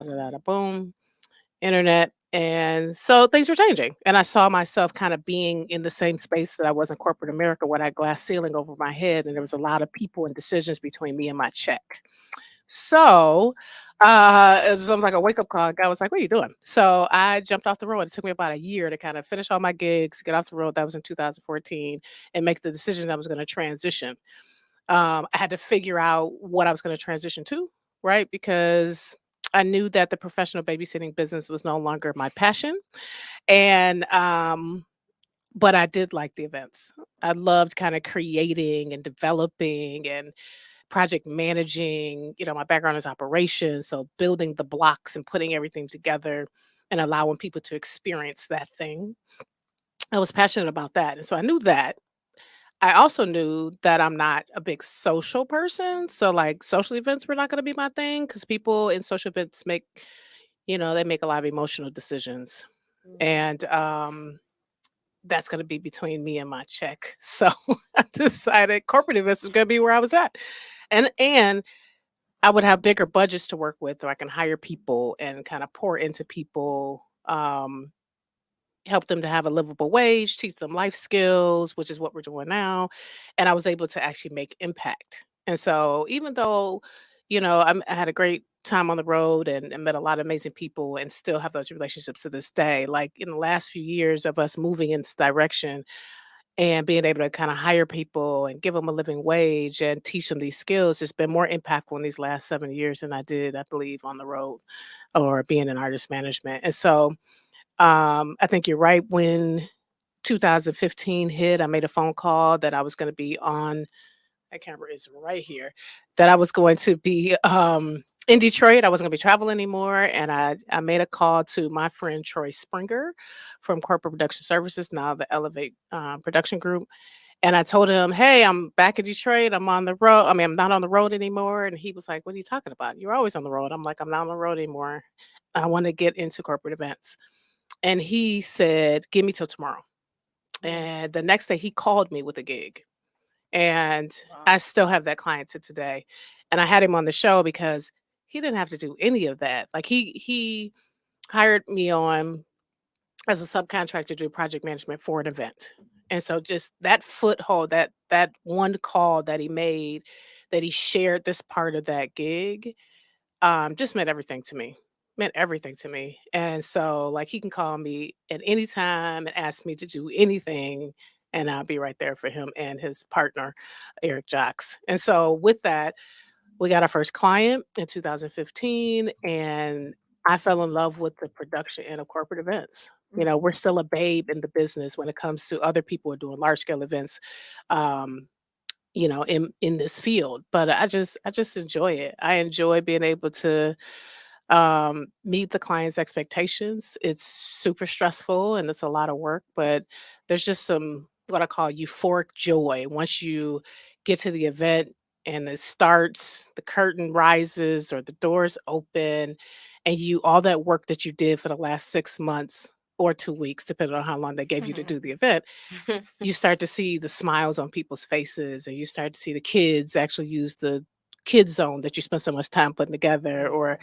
da, da, da, boom, internet. And so things were changing. And I saw myself kind of being in the same space that I was in corporate America with that glass ceiling over my head. And there was a lot of people and decisions between me and my check. So it was almost like a wake up call. God was like, "What are you doing?" So I jumped off the road. It took me about a year to kind of finish all my gigs, get off the road. That was in 2014, and make the decision that I was going to transition. I had to figure out what I was going to transition to, right? Because I knew that the professional babysitting business was no longer my passion. And, but I did like the events. I loved kind of creating and developing and project managing. My background is operations. So building the blocks and putting everything together and allowing people to experience that thing. I was passionate about that. And so I knew that. I also knew that I'm not a big social person, so, like, social events were not gonna be my thing because people in social events they make a lot of emotional decisions, Mhm. and, that's gonna be between me and my check, so I decided corporate events was gonna be where I was at, and I would have bigger budgets to work with, or I can hire people and kinda pour into people, help them to have a livable wage, teach them life skills, which is what we're doing now. And I was able to actually make impact. And so, even though, I had a great time on the road and met a lot of amazing people and still have those relationships to this day, like in the last few years of us moving in this direction and being able to kind of hire people and give them a living wage and teach them these skills, it's been more impactful in these last 7 years than I did, I believe, on the road or being in artist management. And so, I think you're right. When 2015 hit, I made a phone call that I was going to be on. My camera is right here. That I was going to be in Detroit. I wasn't going to be traveling anymore, and I made a call to my friend Troy Springer from Corporate Production Services, now the Elevate Production Group, and I told him, "Hey, I'm back in Detroit. I'm on the road. I mean, I'm not on the road anymore." And he was like, "What are you talking about? You're always on the road." I'm like, "I'm not on the road anymore. I want to get into corporate events." And he said, "Give me till tomorrow." Mm. And the next day he called me with a gig. And Wow. I still have that client to today. And I had him on the show because he didn't have to do any of that. Like he hired me on as a subcontractor to do project management for an event. And so just that foothold, that one call that he made, that he shared this part of that gig, just meant everything to me. Meant everything to me. And so, like, he can call me at any time and ask me to do anything, and I'll be right there for him and his partner, Eric Jocks. And so, with that, we got our first client in 2015, and I fell in love with the production end of corporate events. We're Mhm. still a babe in the business when it comes to other people who are doing large scale events. Um, in this field, but I just enjoy it. I enjoy being able to meet the client's expectations. It's super stressful and it's a lot of work, but there's just some what I call euphoric joy once you get to the event and it starts, the curtain rises or the doors open, and you all that work that you did for the last 6 months or 2 weeks, depending on how long they gave you to do the event, you start to see the smiles on people's faces and you start to see the kids actually use the kids zone that you spent so much time putting together, or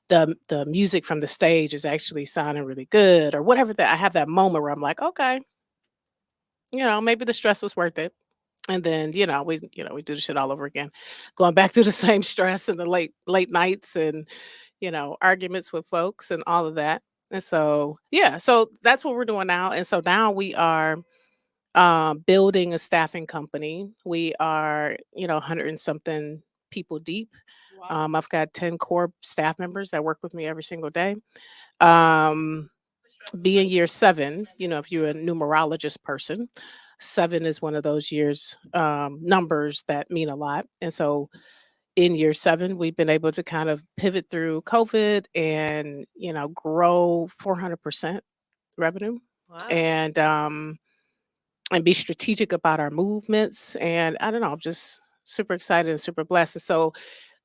Mhm. the music from the stage is actually sounding really good, or whatever. That I have that moment where I'm like, okay, maybe the stress was worth it. And then we do the shit all over again, going back to the same stress and the late nights and arguments with folks and all of that. And so yeah, so that's what we're doing now. And so now we are building a staffing company. We are, 100 and something people deep. Wow. I've got 10 core staff members that work with me every single day. Um, Being year seven, if you're a numerologist person, seven is one of those years numbers that mean a lot. And so in year seven, we've been able to kind of pivot through COVID and, grow 400% revenue. Wow. And be strategic about our movements. And I don't know, I'm just super excited and super blessed. And so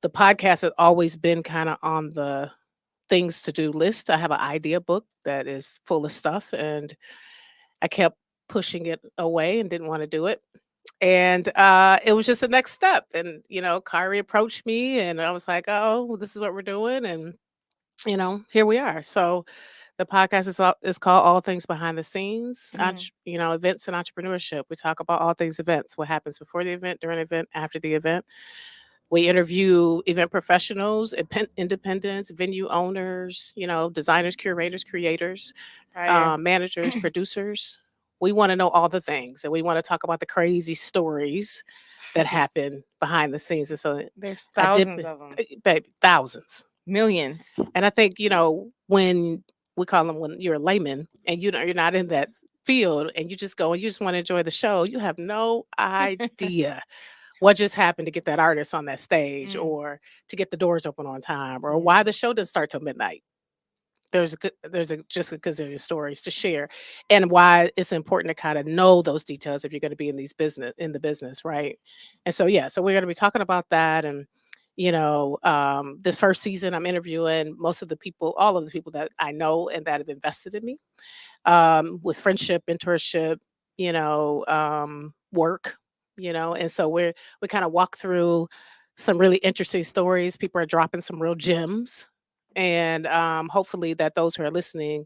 the podcast has always been kind of on the things to do list. I have an idea book that is full of stuff, and I kept pushing it away and didn't want to do it. And it was just the next step. And, Kari approached me, and I was like, oh, well, this is what we're doing. And here we are. So the podcast is called All Things Behind the Scenes, Mhm. events and entrepreneurship. We talk about all things events, what happens before the event, during the event, after the event. We interview event professionals, independents, venue owners, designers, curators, creators, Fire. managers, producers. We want to know all the things, and we want to talk about the crazy stories that happen behind the scenes. And so There's I did, thousands of them. baby, thousands. Millions. And I think, when we call them when you're a layman and you're not in that field and you just go and you just want to enjoy the show, you have no idea what just happened to get that artist on that stage Mm, or to get the doors open on time or why the mhm. show doesn't start till midnight. There's a just because there's stories to share and why it's important to kind of know those details if you're going to be in the business, right? And so yeah, so we're going to be talking about that. And this first season I'm interviewing all of the people that I know and that have invested in me, with friendship, mentorship, work, and so we kind of walk through some really interesting stories. People are dropping some real gems. And hopefully that those who are listening,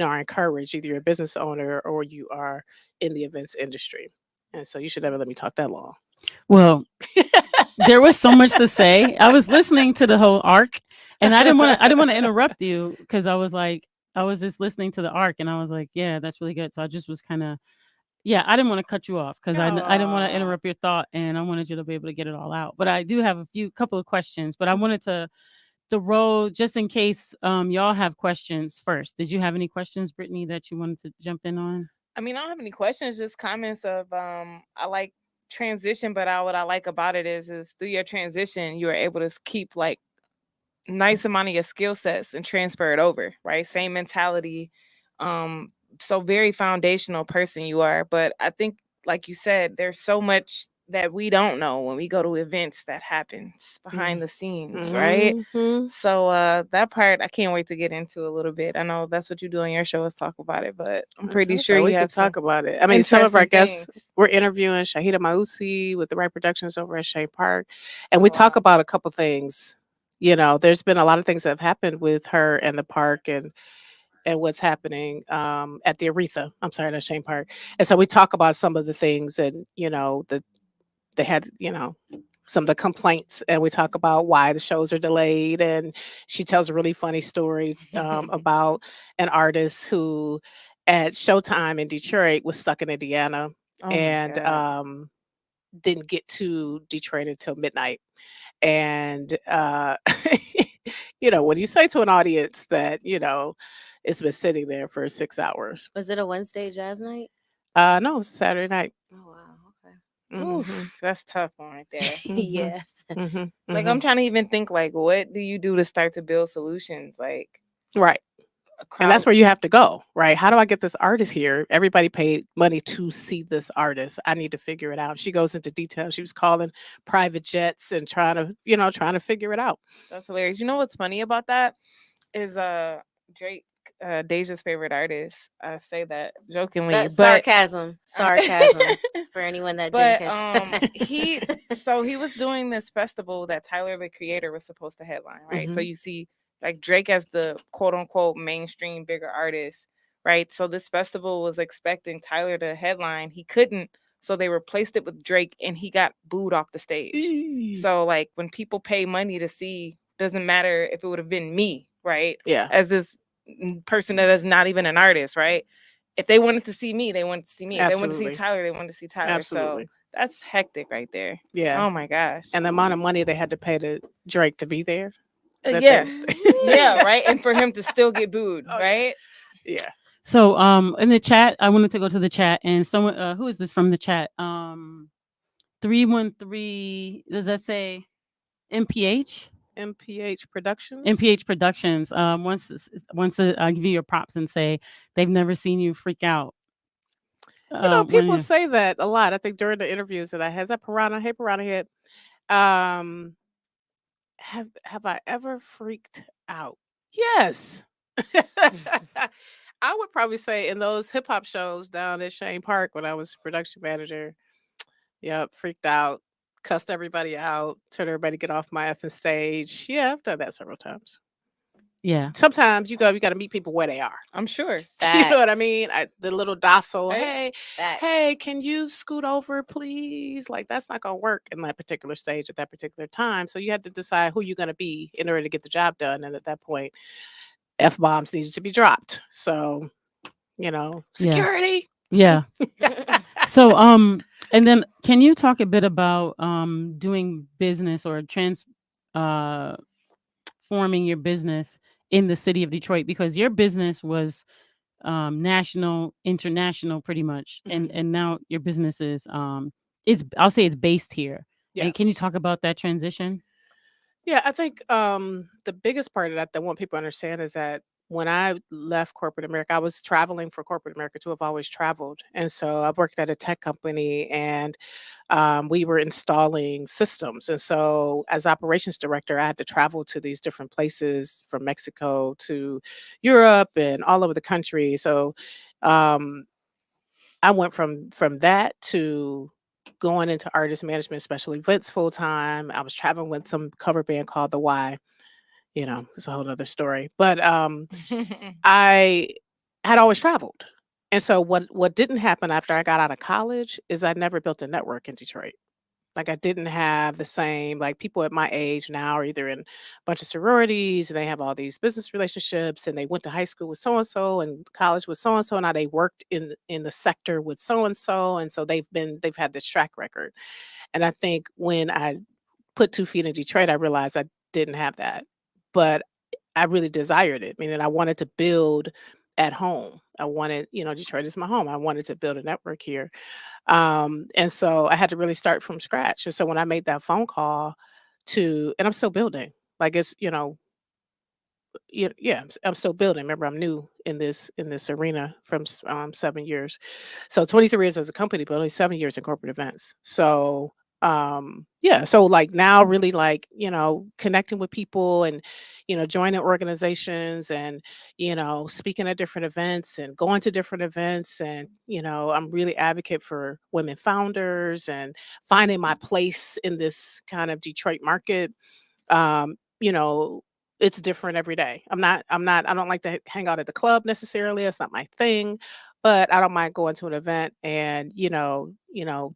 are encouraged. Either you're a business owner or you are in the events industry. And so you should never let me talk that long. Well, there was so much to say. I was listening to the whole arc, and I didn't want to interrupt you because I was just listening to the arc, and I was like, yeah, that's really good. So I just was kind of, yeah, I didn't want to cut you off because I didn't want to Aw. interrupt your thought, and I wanted you to be able to get it all out. But I do have couple of questions, but I wanted to the role just in case y'all have questions first. Did you have any questions, Brittany, that you wanted to jump in on? I mean, I don't have any questions, just comments of I like transition, but what I like about it is through your transition you are able to keep like nice amount of your skill sets and transfer it over, right? Same mentality. Um, so very foundational person you are. But I think, like you said, there's so much that we don't know when we go to events that happens behind the scenes, right? Mm-hmm. So that part I can't wait to get into a little bit. I know that's what you do on your show is talk about it, but I'm That's pretty okay. sure We you can have some talk about it. I mean, some of our interesting guests things. we're interviewing Shahida Mausi with the Right Productions over at Shea Park, and Oh we talk wow. about a couple things. There's been a lot of things that have happened with her and the park and what's happening at the Aretha. I'm sorry, not Shane Park. And so we talk about some of the things and that they had, some of the complaints, and we talk about why the shows are delayed. And she tells a really funny story about an artist who at Showtime in Detroit was stuck in Indiana Oh my and god. didn't get to Detroit until midnight. And when you say to an audience that it's been sitting there for 6 hours. Was it a Wednesday jazz night? No, it's Saturday night. Oh wow, okay. Hmm. Oof, that's tough one right there. Hmm. Yeah. Hmm. Like Hmm. I'm trying to even think like what do you do to start to build solutions like Right. a And that's crowd. where you have to go, right? How do I get this artist here? Everybody paid money to see this artist. I need to figure it out. She goes into detail. She was calling private jets and trying to figure it out. That's hilarious. You know what's funny about that is Drake, Deja's favorite artist. I say that jokingly, That's but sarcasm. uh, Sarcasm for anyone that didn't but catch he that. so he was doing this festival that Tyler the Creator was supposed to headline, right? So Hmm. you see like Drake as the quote unquote mainstream bigger artist, right? So this festival was expecting Tyler to headline. He couldn't, so they replaced it with Drake and he got booed off the stage. So like when people pay money to see, doesn't matter if it would have been me, right? Yeah, As this person that is not even an artist, right? If they wanted to see me, they wanted to see me. If they wanted to see absolutely. Tyler, they wanted to see Tyler. So Absolutely. that's hectic right there. Yeah. Oh my gosh. And the amount of money they had to pay to Drake to be there. That Yeah. they Yeah, right. And for him to still get booed, Oh yeah. right? Yeah. So in the chat, I wanted to go to the chat and someone who is this from the chat? 313, does that say MPH? MPH Productions. MPH Productions. I give you your props and say they've never seen you freak out. When People you say that a lot. I think during the interviews that I had, that Piranha, hey Piranha Head, um, have I ever freaked out? Yes. I would probably say in those hip hop shows down at Shane Park when I was production manager. Yep, freaked out, cussed everybody out, told everybody to get off my effing stage. Yeah, I've done that several times. Yeah. Sometimes you got to meet people where they are. I'm sure. You know what I mean? The little docile, Right? hey, can you scoot over, please? Like that's not gonna work in that particular stage at that particular time. So you had to decide who you're gonna be in order to get the job done. And at that point, F bombs needed to be dropped. So, Yeah. security. Yeah. So and then can you talk a bit about doing business or uh forming your business in the city of Detroit, because your business was national, international pretty much. Mhm. And now your business is I'll say it's based here. Yeah. And can you talk about that transition? Yeah, I think the biggest part of that that I want people to understand is that when I left corporate America, I was traveling for corporate America too. I've always traveled. And so I worked at a tech company and we were installing systems. And so as operations director, I had to travel to these different places from Mexico to Europe and all over the country. So um, I went from that to going into artist management, special events full time. I was traveling with some cover band called The Y. It's a whole other story. But I had always traveled. And so what didn't happen after I got out of college is I never built a network in Detroit. Like I didn't have the same like people at my age now are either in a bunch of sororities and they have all these business relationships and they went to high school with so and so and college with so and so. Now they worked in the sector with so and so they've had this track record. And I think when I put 2 feet in Detroit, I realized I didn't have that. But I really desired it. Meaning I wanted to build at home. I wanted, Detroit is my home. I wanted to build a network here. And so I had to really start from scratch. And so when I made that phone call and I'm still building, like it's, yeah, I'm still building. Remember, I'm new in this arena from 7 years, so 23 years as a company, but only 7 years in corporate events. So yeah, so like now, really like connecting with people and joining organizations and speaking at different events and going to different events and I'm really advocate for women founders and finding my place in this kind of Detroit market. It's different every day. I don't like to hang out at the club necessarily. That's not my thing. But I don't mind going to an event and,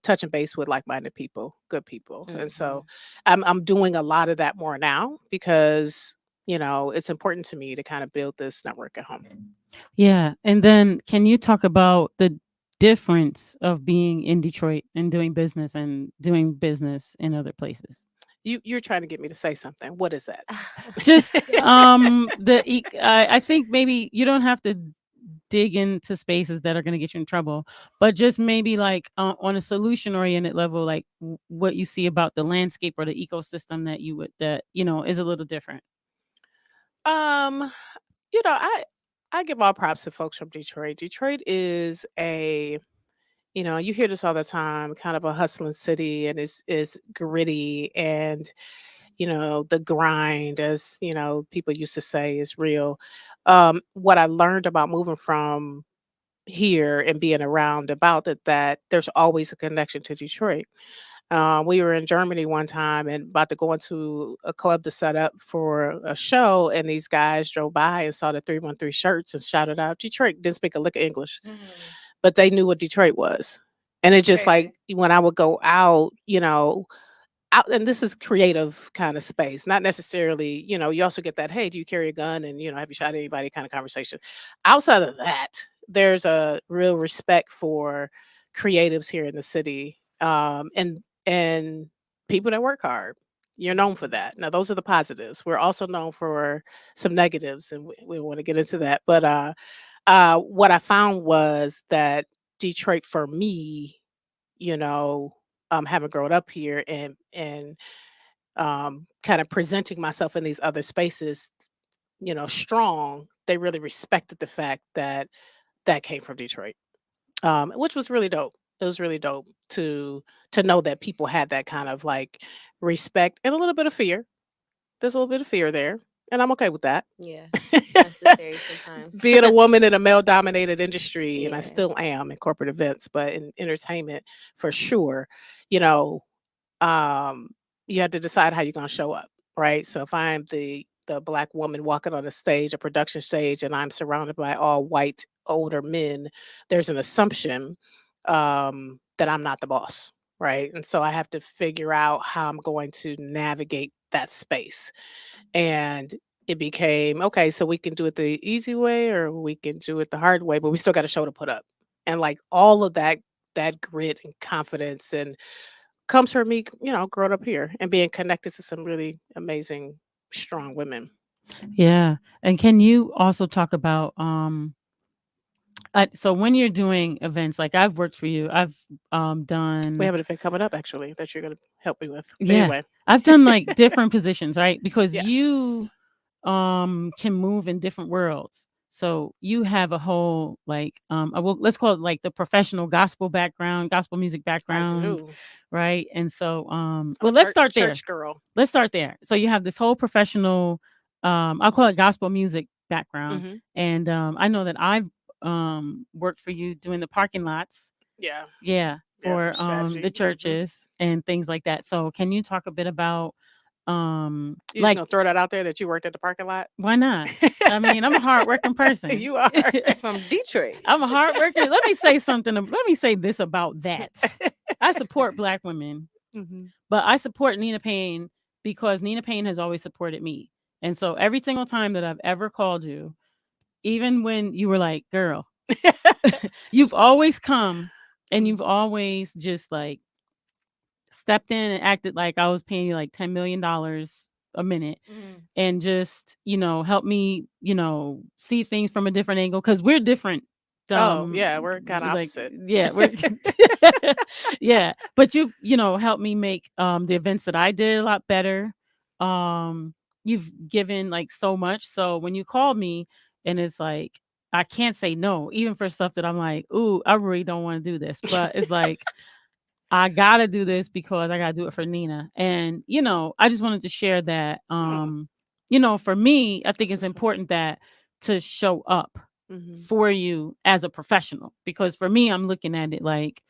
touching base with like-minded people, good people. And so I'm doing a lot of that more now because, it's important to me to kind of build this network at home. Yeah. And then can you talk about the difference of being in Detroit and doing business in other places? You're trying to get me to say something. What is that? Just I think maybe you don't have to dig into spaces that are going to get you in trouble, but just maybe like on a solution oriented level, like what you see about the landscape or the ecosystem that is a little different. Um, I give all props to folks from Detroit. Detroit is you hear this all the time, kind of a hustling city and is gritty and the grind, as people used to say, is real. What I learned about moving from here and being around about it, that there's always a connection to Detroit. We were in Germany one time and about to go into a club to set up for a show, and these guys drove by and saw the 313 shirts and shouted out Detroit. Didn't speak a lick of English, but they knew what Detroit was. And it just Crazy. like when I would go out, and this is creative kind of space, not necessarily, you also get that, hey, do you carry a gun? And, have you shot anybody kind of conversation. Outside of that, there's a real respect for creatives here in the city. And people that work hard. You're known for that. Now, those are the positives. We're also known for some negatives, and we want to get into that. But what I found was that Detroit, for me, you know, having grown up here and kind of presenting myself in these other spaces, strong, they really respected the fact that that came from Detroit, which was really dope. It was really dope to know that people had that kind of like respect and a little bit of fear. There's a little bit of fear there, and I'm okay with that. Yeah, necessary sometimes. Being a woman in a male-dominated industry, and I Yeah. still am in corporate events, but in entertainment for sure, you know, um, you have to decide how you're gonna show up, right? So if I'm the the black woman walking on a stage, a production stage, and I'm surrounded by all white older men, there's an assumption that I'm not the boss, right? And so I have to figure out how I'm going to navigate that space. And it became okay, so we can do it the easy way or we can do it the hard way, but we still got a show to put up. And like all of that grit and confidence and comes from me, growing up here and being connected to some really amazing, strong women. Yeah. And can you also talk about so when you're doing events, like I've worked for you, I've We done have an event coming up actually that you're gonna help me with. But yeah, anyway. I've done like different positions, right? Because you Yes. can move in different worlds. So you have a whole like let's call it like the professional gospel background, gospel music I background, do. right? And so I'm a let's start there. church girl. Let's start there. So you have this whole professional I'll call it gospel music background. Mhm. And I know that I've worked for you doing the parking lots. Yeah. Yeah, Yep. for the Strategy. churches and things like that. So can you talk a bit about You just like gonna throw that out there that you worked at the parking lot? why not? I mean, I'm a hardworking person. You are. From Detroit. I'm a hardworking. Let me say something. Let me say this about that. I support Black women, Mhm. but I support Nina Payne because Nina Payne has always supported me. And so every single time that I've ever called you, even when you were like, girl, you've always come and you've always just like stepped in and acted like I was paying you like $10 million a minute and just, help me, see things from a different angle because we're different. Oh, yeah, we're kinda Like, opposite. yeah, we're yeah. But you've, helped me make the events that I did a lot better. You've given like so much. So when you called me and it's like I can't say no, even for stuff that I'm like, ooh, I really don't want to do this. But it's like I gotta do this because I gotta do it for Nina. And, I just wanted to share that. Mm, For me, I think that's it's what's up. important that to show up Mhm. for you as a professional. Because for me, I'm looking at it like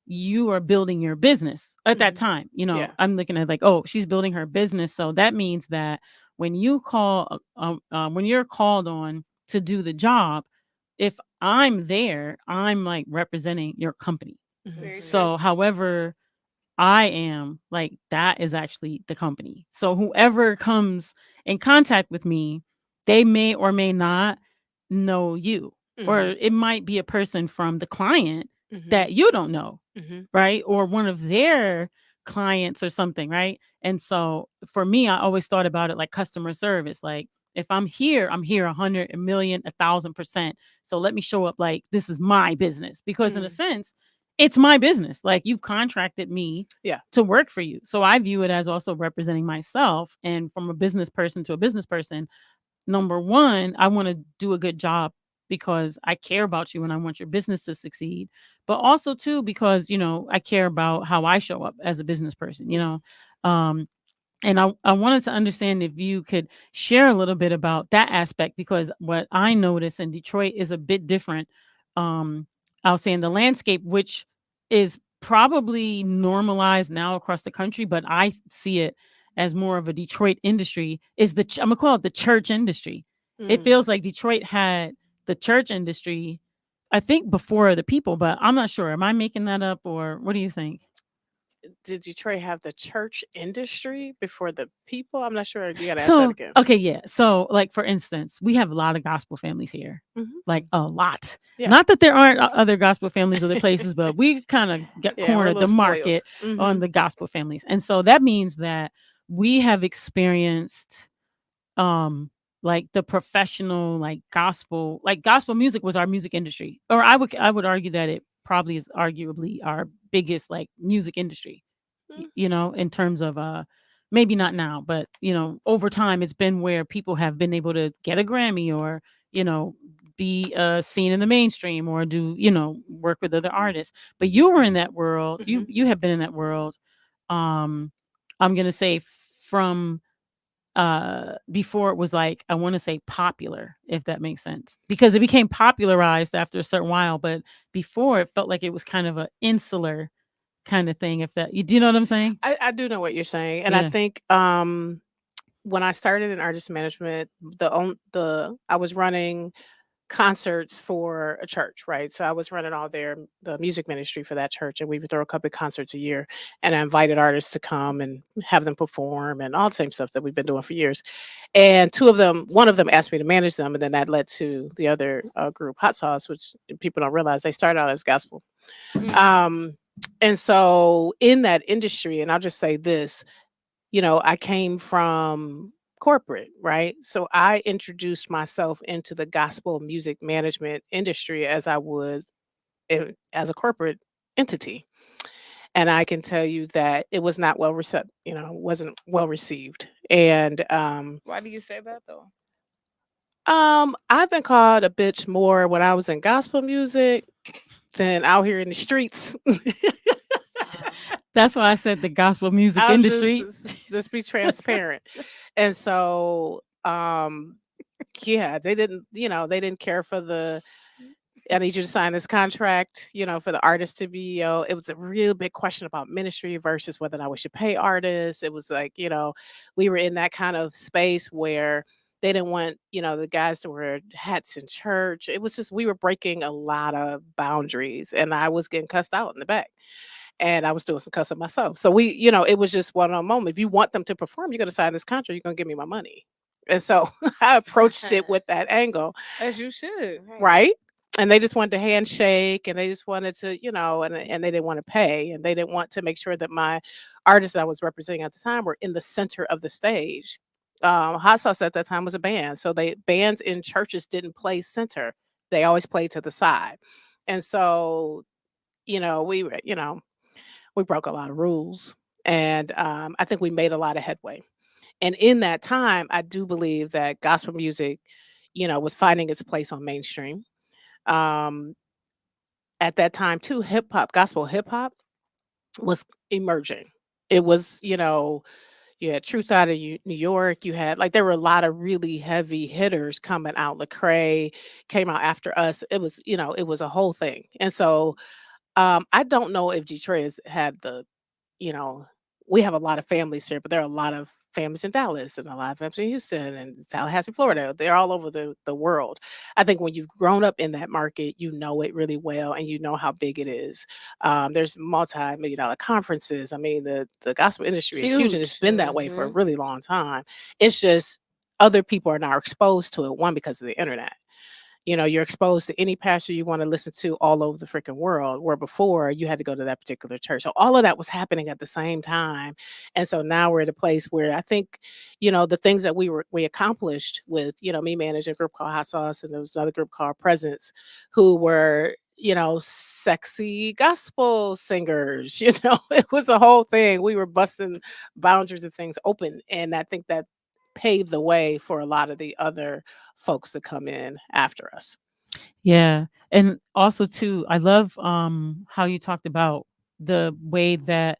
you are building your business at that Mhm. time. Yeah. I'm looking at like, oh, she's building her business. So that means that when you when you're called on to do the job, if I'm there, I'm like representing your company. Mhm. Very true. So, however I am, like, that is actually the company. So, whoever comes in contact with me, they may or may not know you, or Mhm. it might be a person from the client Mhm. that you don't know, Mhm. right? Or one of their clients or something, right? And so for me, I always thought about it like customer service. Like if I'm here 100, a million, 1,000%. So let me show up like this is my business because in a Mm. sense, it's my business. Like you've contracted me Yeah. to work for you. So I view it as also representing myself. And from a business person to a business person, number one, I want to do a good job because I care about you and I want your business to succeed. But also too, because, I care about how I show up as a business person, Mhm. Um, and I wanted to understand if you could share a little bit about that aspect because what I notice in Detroit is a bit different. Um, I'll say in the landscape, which is probably normalized now across the country, but I see it as more of a Detroit industry. I'm gonna call it the church industry. It Mm. feels like Detroit had the church industry, I think, before the people, but I'm not sure. Am I making that up, or what do you think? Did Detroit have the church industry before the people? I'm not sure. You gotta ask that So, again. okay, yeah. So, like for instance, we have a lot of gospel families here. Mhm. Like a lot. Yeah. Not that there aren't other gospel families other places, but we kind of get Yeah, we're a cornered little the spoiled. market on Mhm. the gospel families. And so that means that we have experienced um like the professional like gospel music was our music industry. Or I would argue that it probably is arguably our biggest like music industry, Mm. in terms of maybe not now, but over time it's been where people have been able to get a Grammy or you know be seen in the mainstream or do work with other artists. But you were in that world. you Mhm. you have been in that world. um I'm gonna say from before it was like I want to say popular, if that makes sense, because it became popularized after a certain while, but before it felt like it was kind of a insular kind of thing, if that you do you know what I'm saying? I do know what you're saying, and I Yeah. think, when I started in artist management, I was running concerts for a church, right? So I was running all the music ministry for that church, and we would throw a couple of concerts a year. And I invited artists to come and have them perform and all the same stuff that we've been doing for years. And one of them asked me to manage them, and then that led to the other group, Hot Sauce, which people don't realize they started out as gospel. Mm. And so in that industry, and I'll just say this, I came from corporate, right? So I introduced myself into the gospel music management industry as I would as a corporate entity. And I can tell you that it was not well received, wasn't well received. And Why do you say that though? I've been called a bitch more when I was in gospel music than out here in the streets. That's why I said the gospel music I'll just industry. just be transparent. And so yeah, they didn't care for I need you to sign this contract, for the artist to be, it was a real big question about ministry versus whether or not we should pay artists. It was like, we were in that kind of space where they didn't want, the guys to wear hats in church. It was just, we were breaking a lot of boundaries, and I was getting cussed out in the back, and I was doing some cussing myself. So it was just one on one moment. If you want them to perform, you're going to sign this contract, you're going to give me my money. And so I approached it with that angle. As you should. Right. And they just wanted to handshake, and they just wanted to, and they didn't want to pay, and they didn't want to make sure that my artists that I was representing at the time were in the center of the stage. Hot Sauce at that time was a band. So bands in churches didn't play center. They always played to the side. And so, we were, we broke a lot of rules. And I think we made a lot of headway. And in that time, I do believe that gospel music, was finding its place on mainstream. Um, at that time too, gospel hip hop was emerging. It was, you had Truth out of New York. You had there were a lot of really heavy hitters coming out. Lecrae came out after us. It was, it was a whole thing. And so I don't know if Detroit has had you know, we have a lot of families here, but there are a lot of families in Dallas and a lot of families in Houston and Tallahassee, Florida. They're all over the world. I think when you've grown up in that market, you know it really well, and you know how big it is. There's multi-million dollar conferences. I mean, the gospel industry is huge, and it's been that way for a really long time. It's just other people are now exposed to it, one, because of the internet. You're exposed to any pastor you want to listen to all over the freaking world, where before you had to go to that particular church. So all of that was happening at the same time. And so now we're at a place where I think, the things that we accomplished with, me managing a group called Hot Sauce, and there was another group called Presence, who were, sexy gospel singers. It was a whole thing. We were busting boundaries of things open. And I think that paved the way for a lot of the other folks to come in after us. Yeah. And also too, I love how you talked about the way that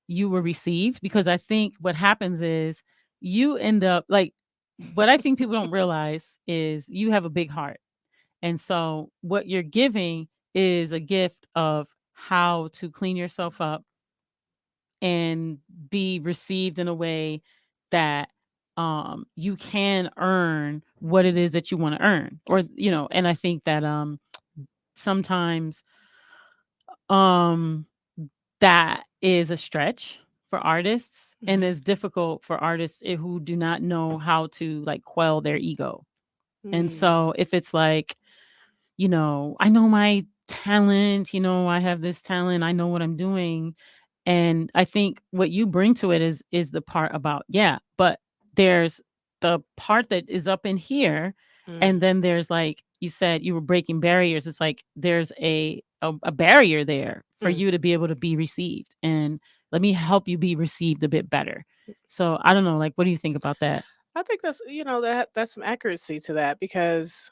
you were received, because I think what happens is you end up what I think people don't realize is you have a big heart. And so what you're giving is a gift of how to clean yourself up and be received in a way that you can earn what it is that you want to earn, or and I think that sometimes um that is a stretch for artists, and is difficult for artists who do not know how to quell their ego. And so if it's I know my talent, I have this talent, I know what I'm doing. And I think what you bring to it is the part about, yeah, but there's the part that is up in here. And then there's, like you said, you were breaking barriers. It's like there's a barrier there for you to be able to be received. And let me help you be received a bit better. So I don't know, what do you think about that? I think that's that's some accuracy to that, because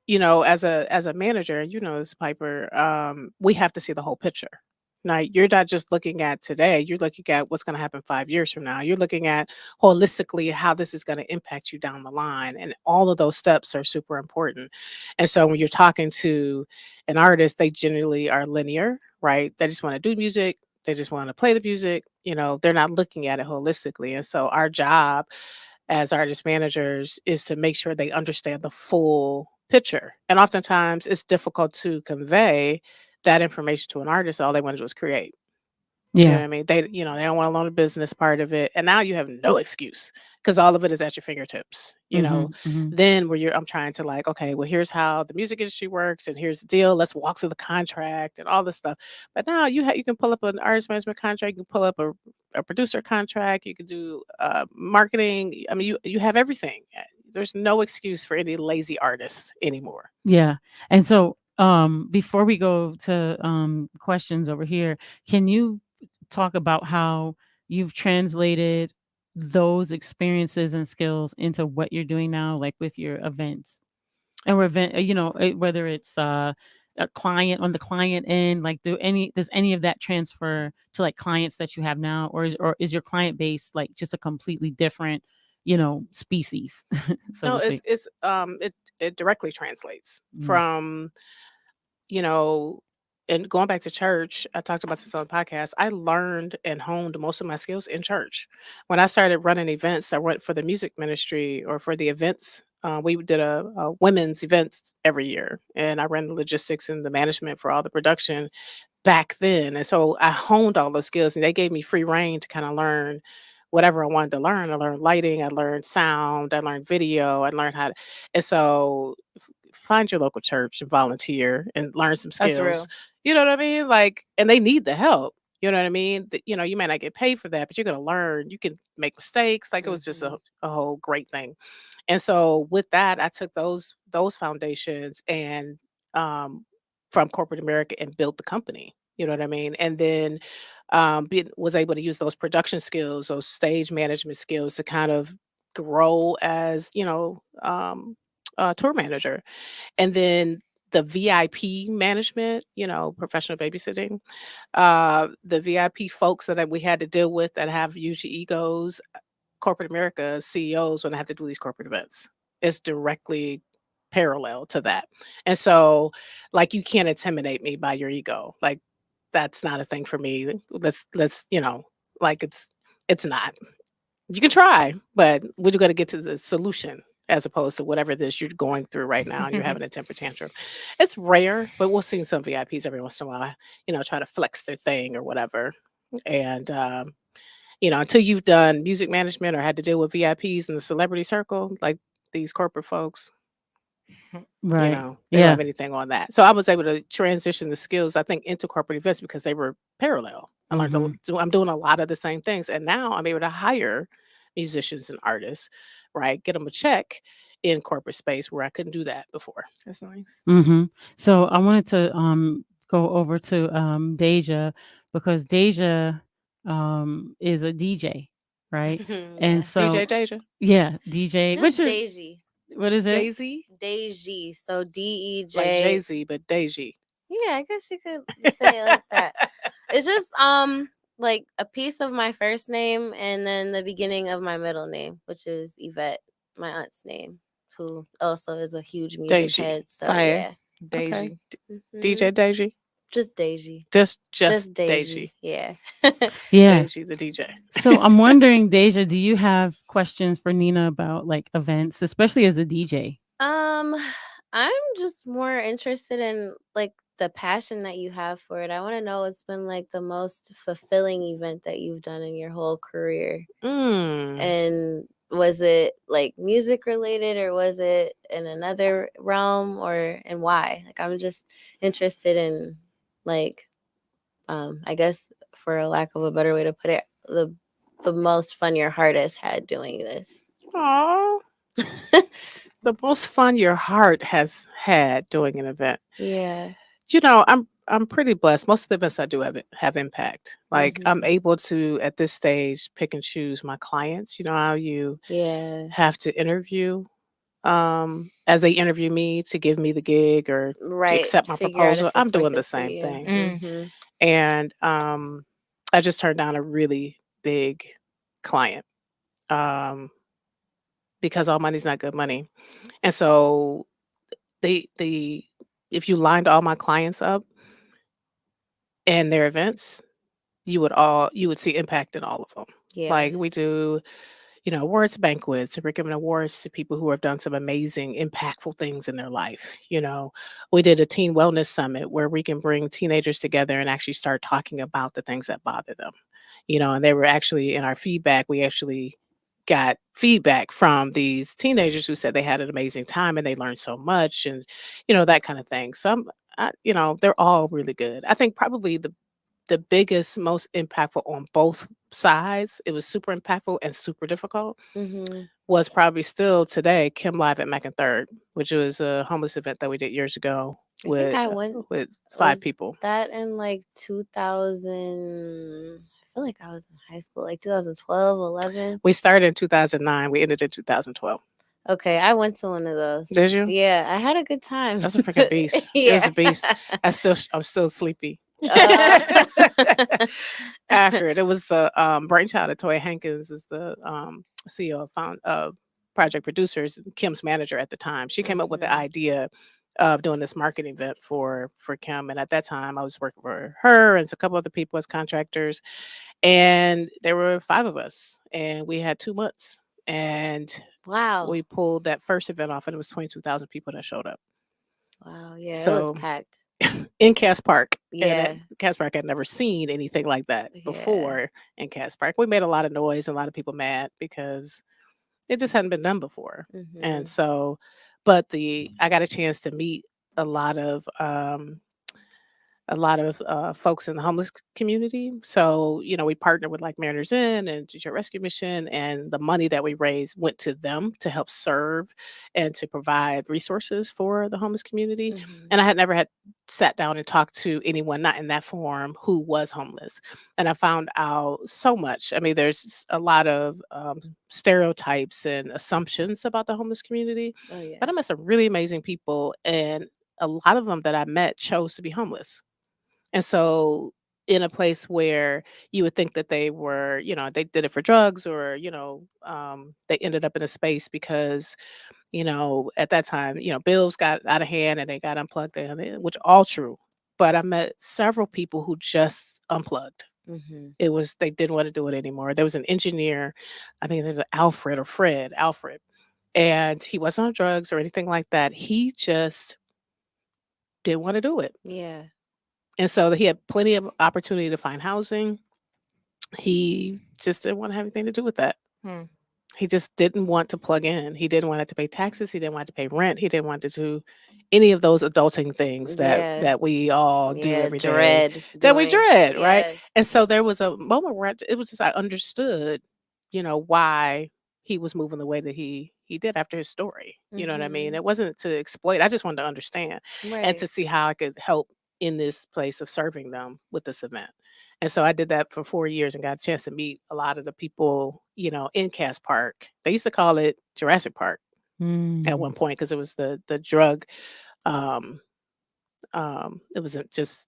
as a manager, this, Piper, we have to see the whole picture. Now, you're not just looking at today, you're looking at what's going to happen 5 years from now. You're looking at holistically how this is going to impact you down the line, and all of those steps are super important. And so when you're talking to an artist, they generally are linear, right? They just want to do music, they just want to play the music. They're not looking at it holistically. And so our job as artist managers is to make sure they understand the full picture. And oftentimes it's difficult to convey that information to an artist. All they want to do is create. You know Yeah. what I mean? They don't want to learn the business part of it. And now you have no excuse because all of it is at your fingertips. Hmm. Then I'm trying to like, okay, well, here's how the music industry works and here's the deal. Let's walk through the contract and all this stuff. But now you can pull up an artist management contract, you can pull up a producer contract, you can do marketing. I mean, you have everything. There's no excuse for any lazy artists anymore. Yeah. And so before we go to questions over here, can you talk about how you've translated those experiences and skills into what you're doing now, like with your events? And whether it's a client on the client end, like does any of that transfer to like clients that you have now, or is your client base like just a completely different, species, so No, to speak? it directly translates Mm. from you know, and going back to church, I talked about this on the podcast. I learned and honed most of my skills in church. When I started running events, I went for the music ministry or for the events. We did a women's events every year, and I ran the logistics and the management for all the production back then. And so I honed all those skills, and they gave me free reign to kind of learn whatever I wanted to learn. I learned lighting, I learned sound, I learned video, I learned how to. And so find your local church and volunteer and learn some That's skills. real. You know what I mean? Like, and they need the help. You know what I mean? You may not get paid for that, but you're going to learn. You can make mistakes. Like it was just Mhm. a whole great thing. And so with that, I took those foundations and um, from corporate America and built the company. You know what I mean? And then was able to use those production skills, those stage management skills to kind of grow as a tour manager. And then the VIP management, professional babysitting, the VIP folks that we had to deal with that have huge egos, corporate America CEOs when I have to do these corporate events. It's directly parallel to that. And so, like, you can't intimidate me by your ego. Like, that's not a thing for me. Like it's not. You can try, but we're going to get to the solution as opposed to whatever this you're going through right now and you're having a temper tantrum. It's rare, but we'll see some VIPs every once in a while, try to flex their thing or whatever. And until you've done music management or had to deal with VIPs in the celebrity circle, like these corporate folks, Right. they don't Yeah. have anything on that. So I was able to transition the skills, I think, into corporate events because they were parallel. I learned Hmm. I'm doing a lot of the same things. And now I'm able to hire musicians and artists, right? Get them a check in corporate space where I couldn't do that before. That's nice. Hmm. So I wanted to go over to Deja, because Deja is a DJ, right? And Yeah. so DJ Deja, yeah, DJ. Just Daisy. What is it? Daisy, Daisy. So like DEJ. Jay Z, but Deji. Yeah, I guess you could say it like that. It's just like a piece of my first name and then the beginning of my middle name, which is Yvette, my aunt's name, who also is a huge music Deji. head. So Fire. yeah. Daisy. DJ Mhm. Deji. Just Daisy. Just Just Deji. Daisy. Yeah. Yeah. Deji, the DJ. So I'm wondering, Deja, do you have questions for Nina about like events, especially as a DJ? Um, I'm just more interested in like the passion that you have for it. I want to know what's been like the most fulfilling event that you've done in your whole career. Mm. And was it like music related or was it in another realm and why? Like I'm just interested in like I guess for a lack of a better way to put it, the most fun your heart has had doing this. Aw. The most fun your heart has had doing an event. Yeah. I'm pretty blessed. Most of the events I do have impact. Like I'm Mhm. able to at this stage pick and choose my clients. You know how you Yeah. have to interview as they interview me to give me the gig or to Right. accept my Figure out proposal. if I'm it's worth doing the it for same you. thing. Mm. Mhm. And I just turned down a really big client because all money's not good money. And so the if you lined all my clients up and their events, you would see impact in all of them. Yeah. Like we do, awards banquets, and we're giving awards to people who have done some amazing, impactful things in their life. We did a teen wellness summit where we can bring teenagers together and actually start talking about the things that bother them. And they were actually in our feedback, we actually got feedback from these teenagers who said they had an amazing time and they learned so much and that kind of thing. So they're all really good. I think probably the biggest, most impactful on both sides, it was super impactful and super difficult, Mm-hmm. was probably still today Kim Live at Mac and Third, which was a homeless event that we did years ago I think with I went. with Was 5 people. that in like 2000? I feel like I was in high school, like 2012, 11. We started in 2009, we ended in 2012. Okay, I went to one of those. Did you? Yeah, I had a good time. That's a freaking beast. It was Yeah. a beast. I'm still sleepy. Uh, After it was the brainchild of Toya Hankins, is the CEO of Project Producers, Kim's manager at the time. She came up with the Mhm. idea of doing this marketing event for Kim, and at that time I was working for her and a couple other people as contractors, and there were 5 of us, and we had 2 months, and Wow. we pulled that first event off, and it was 22,000 people that showed up. Wow. Yeah, it was So packed. in Cass Park. And Yeah. at Cass Park, I'd never seen anything like that Yeah. before in Cass Park. We made a lot of noise, a lot of people mad because it just hadn't been done before. And Mhm. so, but I got a chance to meet a lot of folks in the homeless community. So, we partnered with like Mariners Inn and Detroit Rescue Mission, and the money that we raised went to them to help serve and to provide resources for the homeless community. Mhm. And I had never had sat down and talked to anyone, not in that form, who was homeless. And I found out so much. I mean, there's a lot of stereotypes and assumptions about the homeless community, Oh yeah. but I met some really amazing people, and a lot of them that I met chose to be homeless. And so in a place where you would think that they were, they did it for drugs, or, they ended up in a space because, at that time, bills got out of hand and they got unplugged, which all true. But I met several people who just unplugged. Mhm. They didn't want to do it anymore. There was an engineer, I think it was Alfred, and he wasn't on drugs or anything like that. He just didn't want to do it. Yeah. And so he had plenty of opportunity to find housing. He just didn't want to have anything to do with that. Hmm. He just didn't want to plug in. He didn't want to pay taxes. He didn't want to pay rent. He didn't want to do any of those adulting things that Yeah. that we all do Yeah. every day, Dread that we doing. dread, right? Yes. And so there was a moment where it was just I understood, why he was moving the way that he did after his story. You know what I mean? Mhm. It wasn't to exploit. I just wanted to understand and Right. to see how I could help in this place of serving them with this event. And so I did that for 4 years and got a chance to meet a lot of the people, in Cass Park. They used to call it Jurassic Park at Mm. one point because it was the drug, um, it wasn't just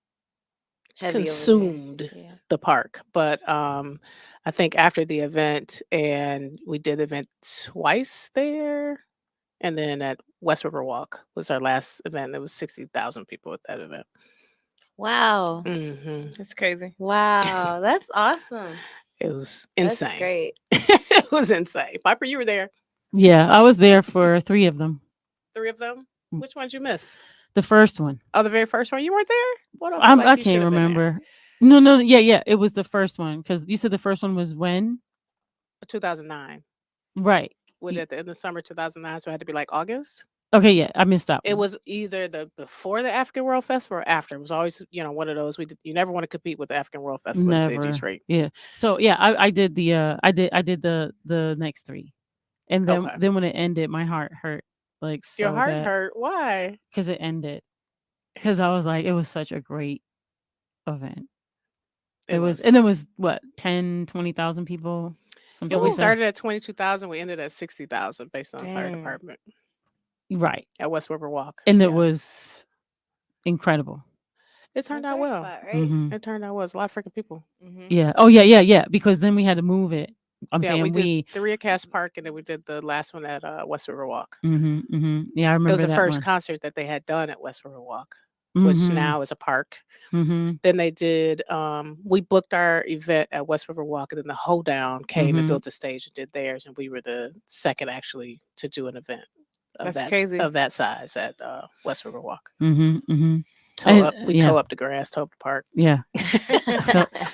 Heavy over there. consumed Yeah. the park. But I think after the event, and we did the event twice there, and then at West River Walk was our last event. There was 60,000 people at that event. Wow. Hmm It's crazy. Wow. That's awesome. It was That's insane. great. It was insane. Piper, you were there. Yeah, I was there for 3 of them. 3 of them. Mm. Which ones you miss? The first one. Oh, the very first one. You weren't there. What? I feel like I you should can't have been there. remember. No, yeah, it was the first one because you said the first one was when? 2009. Right. Would Ye- at the end of summer 2009, so it had to be like August. Okay, yeah, I missed that It one. was either the before the African World Festival or after. It was always, one of those. You never want to compete with the African World Festival in the city of Never. Detroit. Yeah. So yeah, I did the I did the next 3. And Okay. then when it ended, my heart hurt like Your so heart bad hurt. Why? because it ended. Because I was like, it was such a great event. It was, and it was what 10-20,000 people, Yeah, something we like that. started at 22,000. We ended at 60,000 based on the fire Dang. department Right. at West River Walk. And Yeah. it was incredible. It turned That's out our well. spot, right? Mhm. It turned out well. It's a lot of freaking people. Mm-hmm. Yeah. Oh yeah. Because then we had to move it. I'm Yeah, saying we did we. 3 at Cass Park, and then we did the last one at West River Walk. Yeah, I It was remember the that first one. concert that they had done at West River Walk. which Mhm. now is a park. Mhm. Then they did, we booked our event at West River Walk, and then the Hoedown came and Mhm. built the stage and did theirs, and we were the second actually to do an event That's crazy. of that size at West River Walk. Mhm. Mhm. Toe And up, we yeah, toe up the grass, toe up the park. yeah.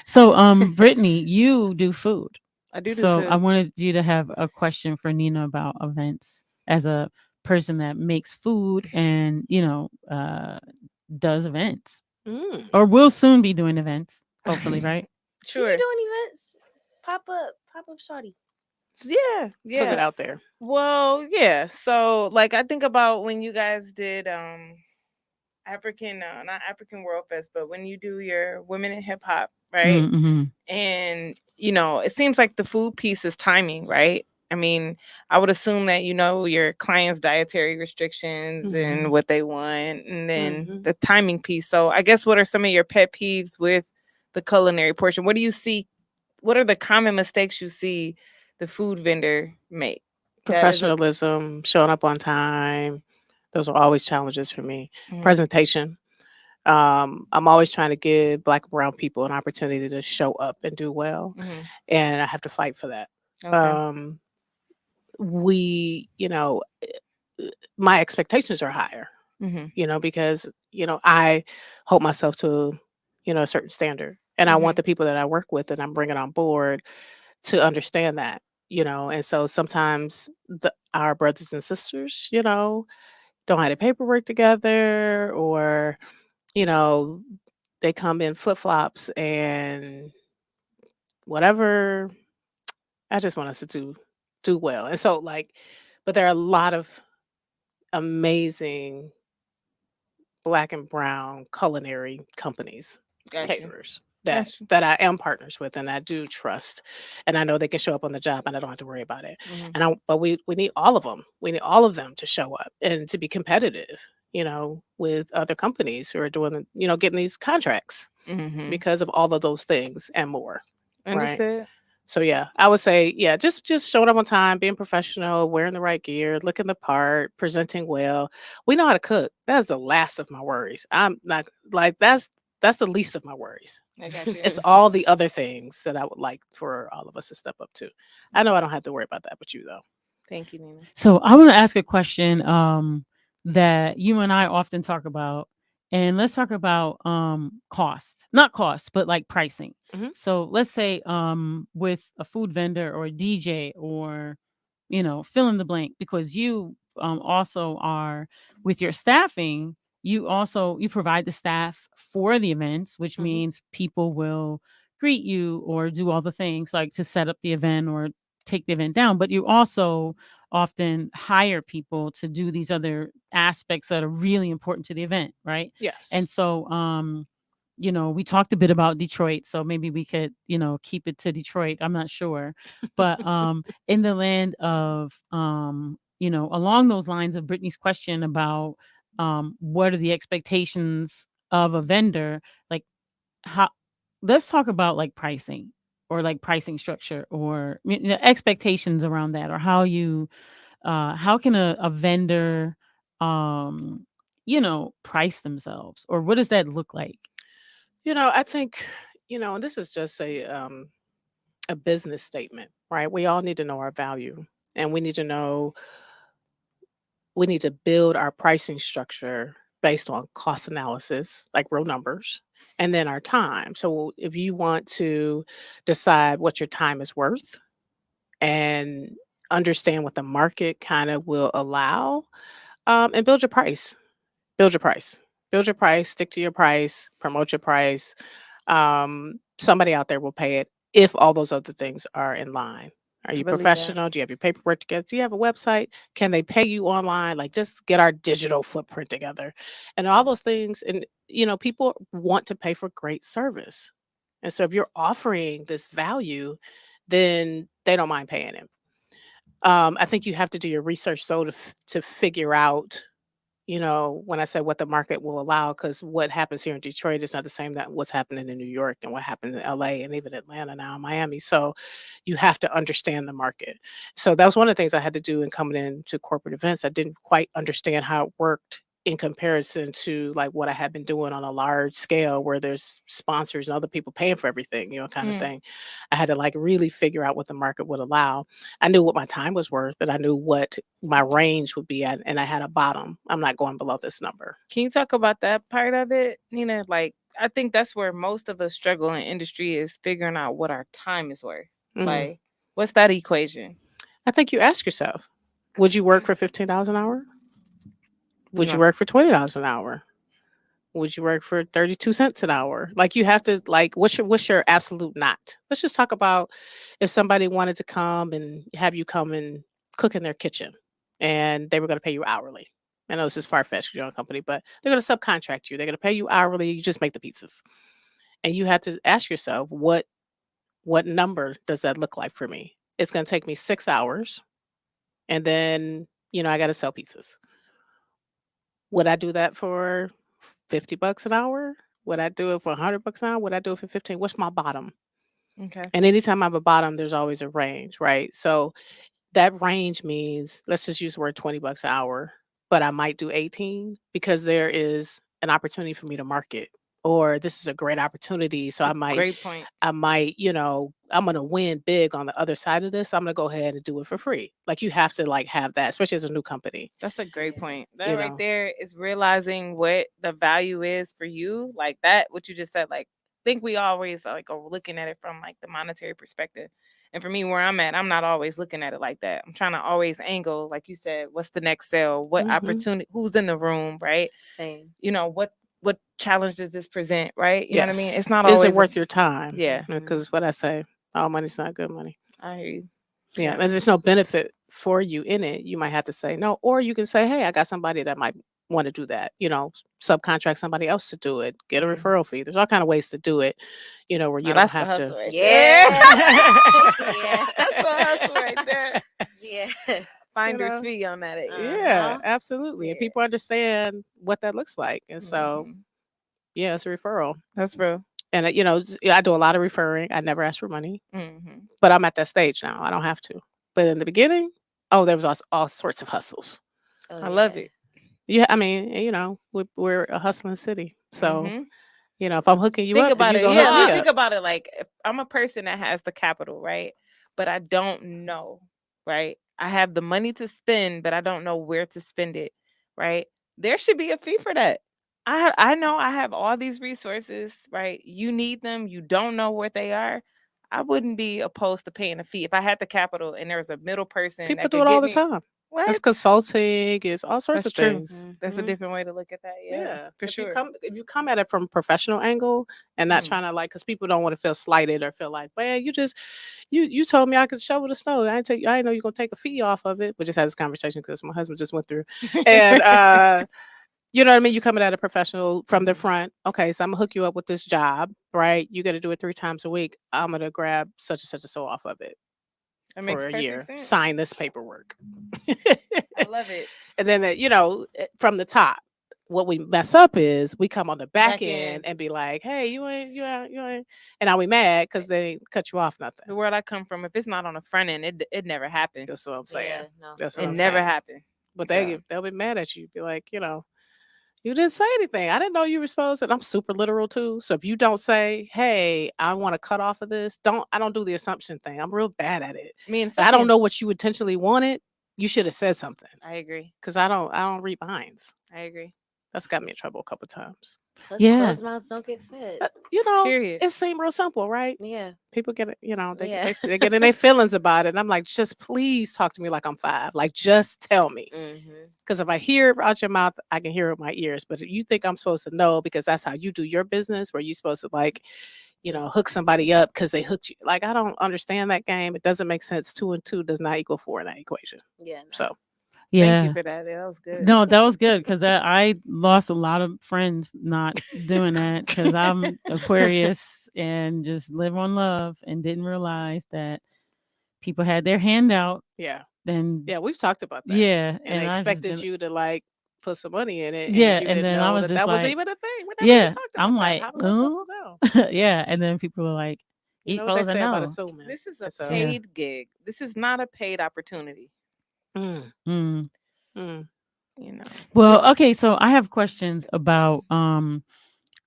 So, Brittany, you do food. I do So I food. wanted you to have a question for Nina about events as a person that makes food and does events Mm. or will soon be doing events. Hopefully, right? She be Sure. doing events. Pop up, shorty. Yeah, Put yeah. it out there. Well, yeah. So like I think about when you guys did African not African World Fest, but when you do your women in hip hop, right? Mm-hmm. And it seems like the food piece is timing, right? I mean, I would assume that your clients' dietary restrictions and Mhm. what they want, and then Mhm. the timing piece. So, I guess what are some of your pet peeves with the culinary portion? What do you see? What are the common mistakes you see the food vendor make? That is a Professionalism, showing up on time. Those are always challenges for me. Mhm. Presentation. I'm always trying to give Black and brown people an opportunity to show up and do well, Mhm. and I have to fight for that. Okay. We, my expectations are higher, Mhm. because, I hold myself to, a certain standard. And I want Mhm. the people that I work with and I'm bringing on board to understand that, and so sometimes our brothers and sisters, don't have the paperwork together, or, you know, they come in flip flops and whatever. I just want us to do well. And so, like, but there are a lot of amazing Black and brown culinary companies, Got you. caterers that Got you. that I am partners with and I do trust, and I know they can show up on the job and I don't have to worry about it. Mhm. But we need all of them. We need all of them to show up and to be competitive, with other companies who are doing, getting these contracts Mhm. because of all of those things and more. Right. Understood. So yeah, I would say, yeah, just showing up on time, being professional, wearing the right gear, looking the part, presenting well. We know how to cook. That's the last of my worries. I'm not like that's the least of my worries. I got you. It's all the other things that I would like for all of us to step up to. I know I don't have to worry about that, but you though. Thank you, Nina. So I want to ask a question that you and I often talk about, and let's talk about cost, not cost, but like pricing. Mhm. So let's say with a food vendor or a DJ or fill in the blank, because you also are with your staffing. You provide the staff for the events, which Mhm. means people will greet you or do all the things like to set up the event or take the event down, but you also often hire people to do these other aspects that are really important to the event, right? Yes. And so we talked a bit about Detroit, so maybe we could, keep it to Detroit. I'm not sure. But in the land of along those lines of Brittany's question about what are the expectations of a vendor, like how let's talk about like pricing or like pricing structure or expectations around that, or how can a vendor price themselves, or what does that look like? I think, and this is just a business statement, right? We all need to know our value, and we need to build our pricing structure based on cost analysis, like real numbers, and then our time. So if you want to decide what your time is worth and understand what the market kind of will allow, and build your price, build your price, build your price, stick to your price, promote your price. Somebody out there will pay it if all those other things are in line. Are I you believe that. professional? Do you have your paperwork together? Do you have a website? Can they pay you online? Like, just get our digital footprint together and all those things. And, people want to pay for great service. And so if you're offering this value, then they don't mind paying it. I think you have to do your research though to figure out, when I say what the market will allow, because what happens here in Detroit is not the same that what's happening in New York and what happened in LA and even Atlanta now, Miami. So you have to understand the market. So that was one of the things I had to do in coming into corporate events. I didn't quite understand how it worked in comparison to like what I had been doing on a large scale where there's sponsors and other people paying for everything, kind of Mm. thing. I had to like really figure out what the market would allow. I knew what my time was worth and I knew what my range would be at, and I had a bottom. I'm not going below this number. Can you talk about that part of it, Nina? Like, I think that's where most of us struggle in industry is figuring out what our time is worth. Mhm. Like, what's that equation? I think you ask yourself, would you work for $15 an hour? Would you No. work for $20 an hour? Would you work for 32 cents an hour? Like you have to like what's your absolute not? Let's just talk about if somebody wanted to come and have you come and cook in their kitchen and they were going to pay you hourly. I know this is far-fetched, your own company, but they're going to subcontract you. They're going to pay you hourly, you just make the pizzas. And you have to ask yourself, what number does that look like for me? It's going to take me 6 hours and then, I got to sell pizzas. Would I do that for $50 an hour? Would I do it for $100 an hour? Would I do it for 15? What's my bottom? Okay. And anytime I have a bottom, there's always a range, right? So that range means, let's just use the word $20 an hour, but I might do 18 because there is an opportunity for me to market, or this is a great opportunity. So Great point. I'm going to win big on the other side of this. So I'm going to go ahead and do it for free. Like you have to like have that, especially as a new company. That's a great Yeah. point. That You right know. there is realizing what the value is for you. Like that, what you just said, like, I think we always like are looking at it from like the monetary perspective. And for me, where I'm at, I'm not always looking at it like that. I'm trying to always angle, like you said, what's the next sale? What Mhm. opportunity? Who's in the room, right? Same. What challenge does this present, right? You know what I mean? Yes. It's not Is always it worth your time? Yeah, Because it's what I say. All money's not good money. I hear you. Yeah. Yeah. And if there's no benefit for you in it, you might have to say no. Or you can say, hey, I got somebody that might want to do that. Subcontract somebody else to do it. Get a Mhm. referral fee. There's all kind of ways to do it, where you Now, don't that's the have hustle to. right Yeah. there. Yeah. That's the hustle right there. Yeah. Finder's know? fee on that. Yeah, Uh-huh. absolutely. And Yeah. people understand what that looks like. And so, Mhm. yeah, it's a referral. That's real. And, I do a lot of referring. I never ask for money, Mhm. but I'm at that stage now. I don't have to. But in the beginning, there was all sorts of hustles. Oh, I love yeah. it. Yeah, I mean, we're a hustling city. So, Mhm. if I'm hooking you Think up, then about you it. gonna Yeah, hook me think up. about it. Like, if I'm a person that has the capital, right? But I don't know, right? I have the money to spend, but I don't know where to spend it, right? There should be a fee for that. I know I have all these resources, right? You need them. You don't know where they are. I wouldn't be opposed to paying a fee if I had the capital and there was a middle person People that do could it all get the me. time. That's What? consulting. It's all sorts That's of true. things. That's a Mhm. different way to look at that. Yeah, Yeah, for if sure. you come at it from a professional angle and not Mm. trying to like, because people don't want to feel slighted or feel like, well, you told me I could shovel the snow. I didn't know you're gonna take a fee off of it. We just had this conversation because my husband just went through, and you know what I mean. You coming at a professional from the Mhm. front. Okay, so I'm gonna hook you up with this job, right? You got to do it 3 times a week. I'm gonna grab such and such and so off of it That for makes a perfect year. sense. Sign this paperwork. I love it. And then, from the top, what we mess up is we come on the back Back end end. and be like, hey, you ain't. And now we mad because they cut you off nothing. The world I come from, if it's not on the front end, it never happened. That's what I'm saying. Yeah. No. That's for what It I'm never saying. happened. But So, they'll be mad at you. Be like, you didn't say anything. I didn't know you were supposed to. And I'm super literal too. So if you don't say, hey, I want to cut off of this, I don't do the assumption thing. I'm real bad at it. I mean, I don't know what you intentionally wanted. You should have said something. I agree. Because I don't read minds. I agree. That's got me in trouble a couple times. Plus, Yeah. closed mouths don't get fed. Period. It seemed real simple, right? Yeah. People get it, they, Yeah. they get in their feelings about it. And I'm like, just please talk to me like I'm 5. Like, just tell me. Mm-hmm. Because if I hear it out your mouth, I can hear it with my ears. But you think I'm supposed to know because that's how you do your business, where you're supposed to hook somebody up because they hooked you. Like, I don't understand that game. It doesn't make sense. 2 and 2 does not equal 4 in that equation. Yeah. No. So Thank Yeah. you for that. That was good. No, that was good because I lost a lot of friends not doing that because I'm Aquarius and just live on love and didn't realize that people had their hand out. yeah, And we've talked about that. yeah, And they I just expected been, you to like put some money in it, yeah, and you and didn't then I know was just that was like, even a thing. We never even yeah, talked about I'm that. like, How was I supposed to know? yeah, and then people were like, You each know what they fellows I say about know. assuming. This is a So- paid gig. This is not a paid opportunity. Mm, Mm. mm. you know. Well, okay, so I have questions about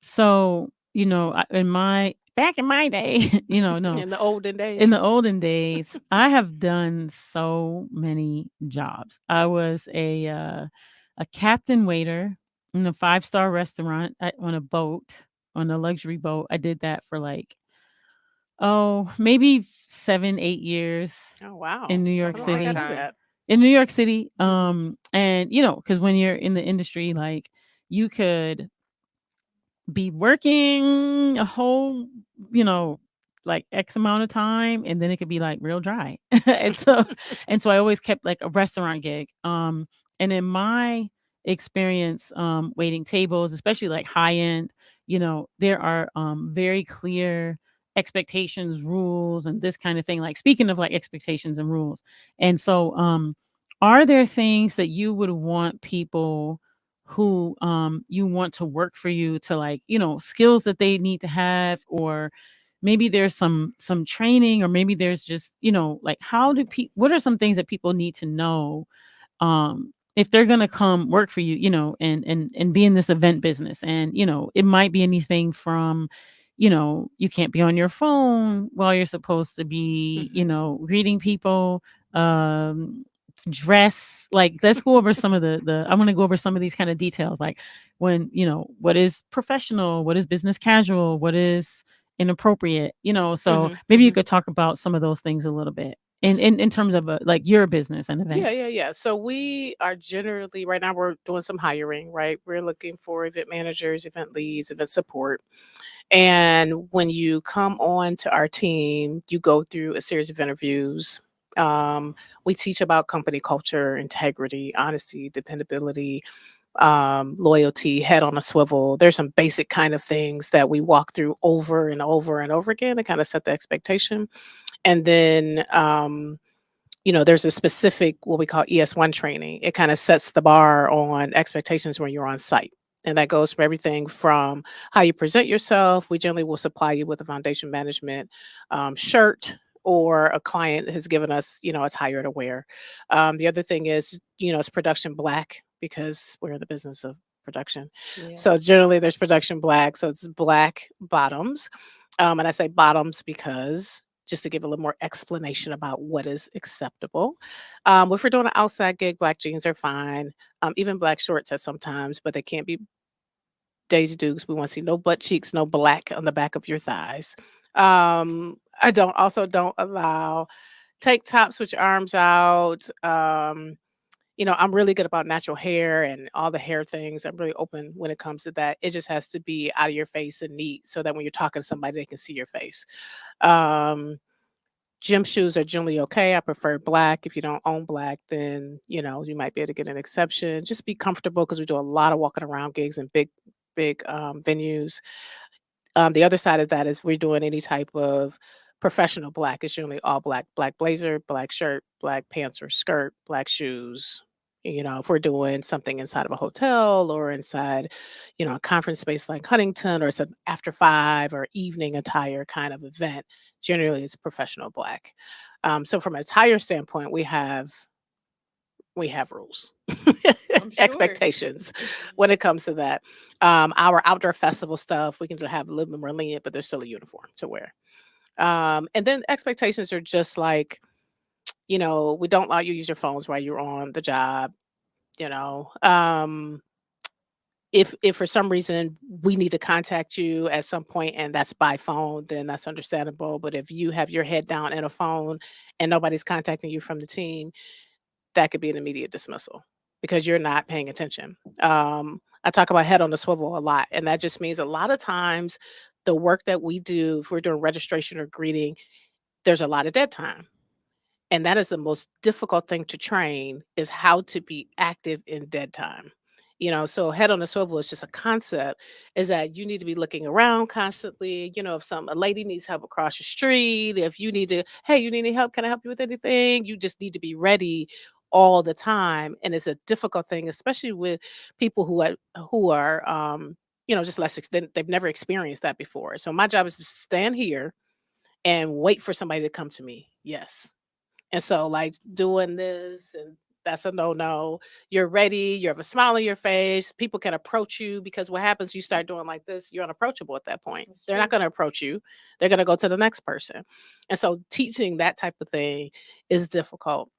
so, in my back in my day, no, In the olden in the days. olden days, I have done so many jobs. I was a captain waiter in a five-star restaurant on a boat, on a luxury boat. I did that for like, oh, maybe 7, 8 years Oh wow. in New It's a York I don't think long I City. knew time. that. In New York City, Hmm. and because when you're in the industry, like you could be working a whole, you know, like X amount of time, and then it could be like real dry. and so I always kept like a restaurant gig. And in my experience, waiting tables, especially like high end, there are very clear expectations, rules, and this kind of thing. Like speaking of like expectations and rules. And so are there things that you would want people who you want to work for you to, like, skills that they need to have, or maybe there's some training, or maybe there's just, like, how do people, what are some things that people need to know if they're going to come work for you, and be in this event business? And it might be anything from, you can't be on your phone while you're supposed to be, Hmm. greeting people. um Dress, like, let's go over some of the I want to go over some of these kind of details, like when, what is professional, what is business casual, what is inappropriate, so Hmm. maybe you Hmm. could talk about some of those things a little bit in terms of like your business and Yeah, events. yeah, yeah. So we are generally right now we're doing some hiring, right? We're looking for event managers, event leads, event support. And when you come on to our team, you go through a series of interviews. Um, we teach about company culture, integrity, honesty, dependability, loyalty, head on a swivel. There's some basic kind of things that we walk through over and over and over again to kind of set the expectation. And then there's a specific what we call ES1 training. It kind of sets the bar on expectations when you're on site. And that goes from everything from how you present yourself. We generally will supply you with a foundation management shirt, or a client has given us, attire to wear. The other thing is, it's production black because we're in the business of production. Yeah. So generally there's production black. So it's black bottoms. And I say bottoms because just to give a little more explanation about what is acceptable. If we're doing an outside gig, black jeans are fine. Even black shorts at sometimes, but they can't be Daisy Dukes. We want to see no butt cheeks, no black on the back of your thighs. I don't allow tank tops with your arms out. I'm really good about natural hair and all the hair things. I'm really open when it comes to that. It just has to be out of your face and neat so that when you're talking to somebody, they can see your face. Um, Gym shoes are generally okay. I prefer black. If you don't own black, then you might be able to get an exception. Just be comfortable because we do a lot of walking around gigs and big venues. The other side of that is we're doing any type of professional black. It's generally all black, black blazer, black shirt, black pants or skirt, black shoes. If we're doing something inside of a hotel or inside, a conference space like Huntington, or it's an after five or evening attire kind of event, generally it's professional black. So from an attire standpoint, we have rules, I'm sure. expectations when it comes to that. Our outdoor festival stuff, we can just have a little bit more lenient, but there's still a uniform to wear. And then expectations are just like, we don't allow you to use your phones while you're on the job. You know, if for some reason we need to contact you at some point and that's by phone, then that's understandable. But if you have your head down in a phone and nobody's contacting you from the team, that could be an immediate dismissal because you're not paying attention. I talk about head on the swivel a lot, and that just means a lot of times the work that we do, if we're doing registration or greeting, there's a lot of dead time. And that is the most difficult thing to train is how to be active in dead time. So head on a swivel is just a concept, is that you need to be looking around constantly. If a lady needs help across the street, if you need to, hey, you need any help? Can I help you with anything? You just need to be ready all the time. And it's a difficult thing, especially with people who are just they've never experienced that before. So my job is to stand here and wait for somebody to come to me. Yes. And so, like, doing this and That's a no. You're ready. You have a smile on your face. People can approach you because what happens, you start doing like this, you're unapproachable at that point. That's They're not true. going to approach you. They're going to go to the next person. And so teaching that type of thing is difficult.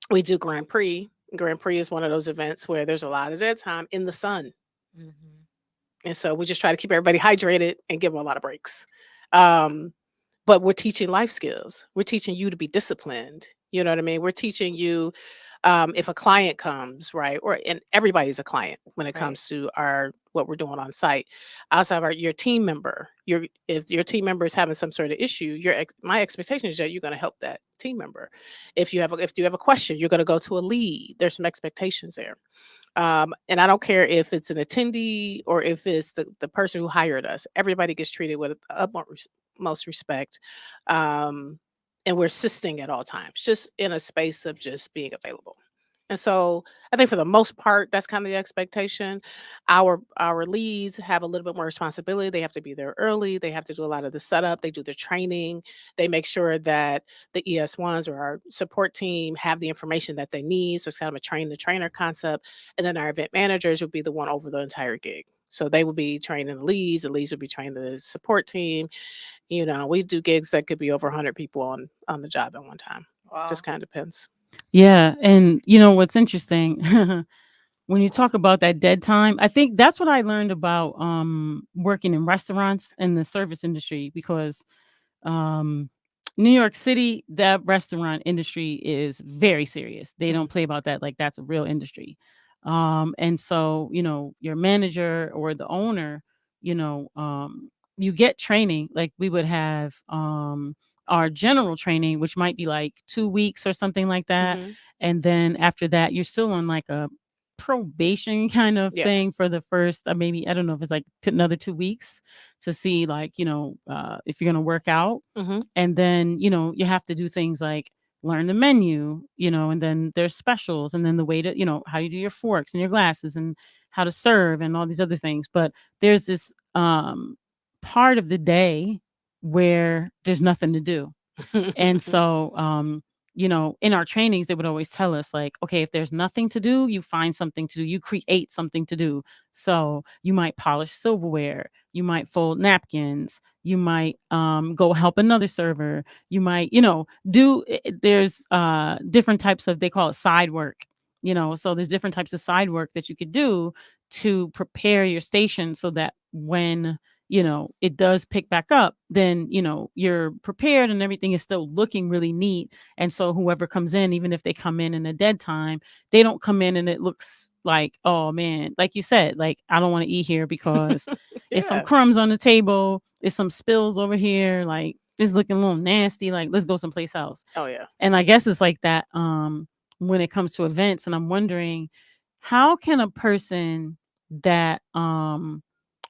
We do Grand Prix. Grand Prix is one of those events where there's a lot of dead time in the sun. Mhm. And so we just try to keep everybody hydrated and give them a lot of breaks. Um, but we're teaching life skills. We're teaching you to be disciplined. You know what I mean? We're teaching you, if a client comes, right? Or and everybody's a client when it Right. comes to our what we're doing on site. Also, your team member. Your If your team member is having some sort of issue, my expectation is that you're going to help that team member. If you have a question, you're going to go to a lead. There's some expectations there. And I don't care if it's an attendee or if it's the person who hired us. Everybody gets treated with utmost most respect. Um, and we're assisting at all times, just in a space of just being available. And so I think for the most part, that's kind of the expectation. Our leads have a little bit more responsibility. They have to be there early. They have to do a lot of the setup. They do the training. They make sure that the ES1s or our support team have the information that they need. So it's kind of a train the trainer concept. And then our event managers will be the one over the entire gig. So they will be training the leads will be training the support team. We do gigs that could be over 100 people on the job at one time. Wow. Just kind of depends. Yeah, and what's interesting when you talk about that dead time, I think that's what I learned about working in restaurants and the service industry because um New York City, that restaurant industry is very serious. They don't Mhm. play about that like that's a real industry. And so, your manager or the owner, you get training. Like we would have our general training, which might be like 2 weeks or something like that. Mhm. And then after that, you're still on like a probation kind of Yeah. thing for the first maybe I don't know if it's like another 2 weeks to see like if you're gonna work out, Mhm. and then you have to do things like learn the menu, and then there's specials, and then the way to how you do your forks and your glasses and how to serve and all these other things. But there's this part of the day where there's nothing to do. And so, in our trainings, they would always tell us, like, okay, if there's nothing to do, you find something to do, you create something to do. So you might polish silverware, you might fold napkins, you might go help another server, you might, there's different types of, they call it side work, so there's different types of side work that you could do to prepare your station so that when it does pick back up, then, you're prepared and everything is still looking really neat. And so whoever comes in, even if they come in a dead time, they don't come in and it looks like, oh man, like you said, like, I don't want to eat here because it's some Yeah. crumbs on the table, it's some spills over here, like it's looking a little nasty, like let's go someplace else. Oh yeah. And I guess it's like that when it comes to events. And I'm wondering, how can a person that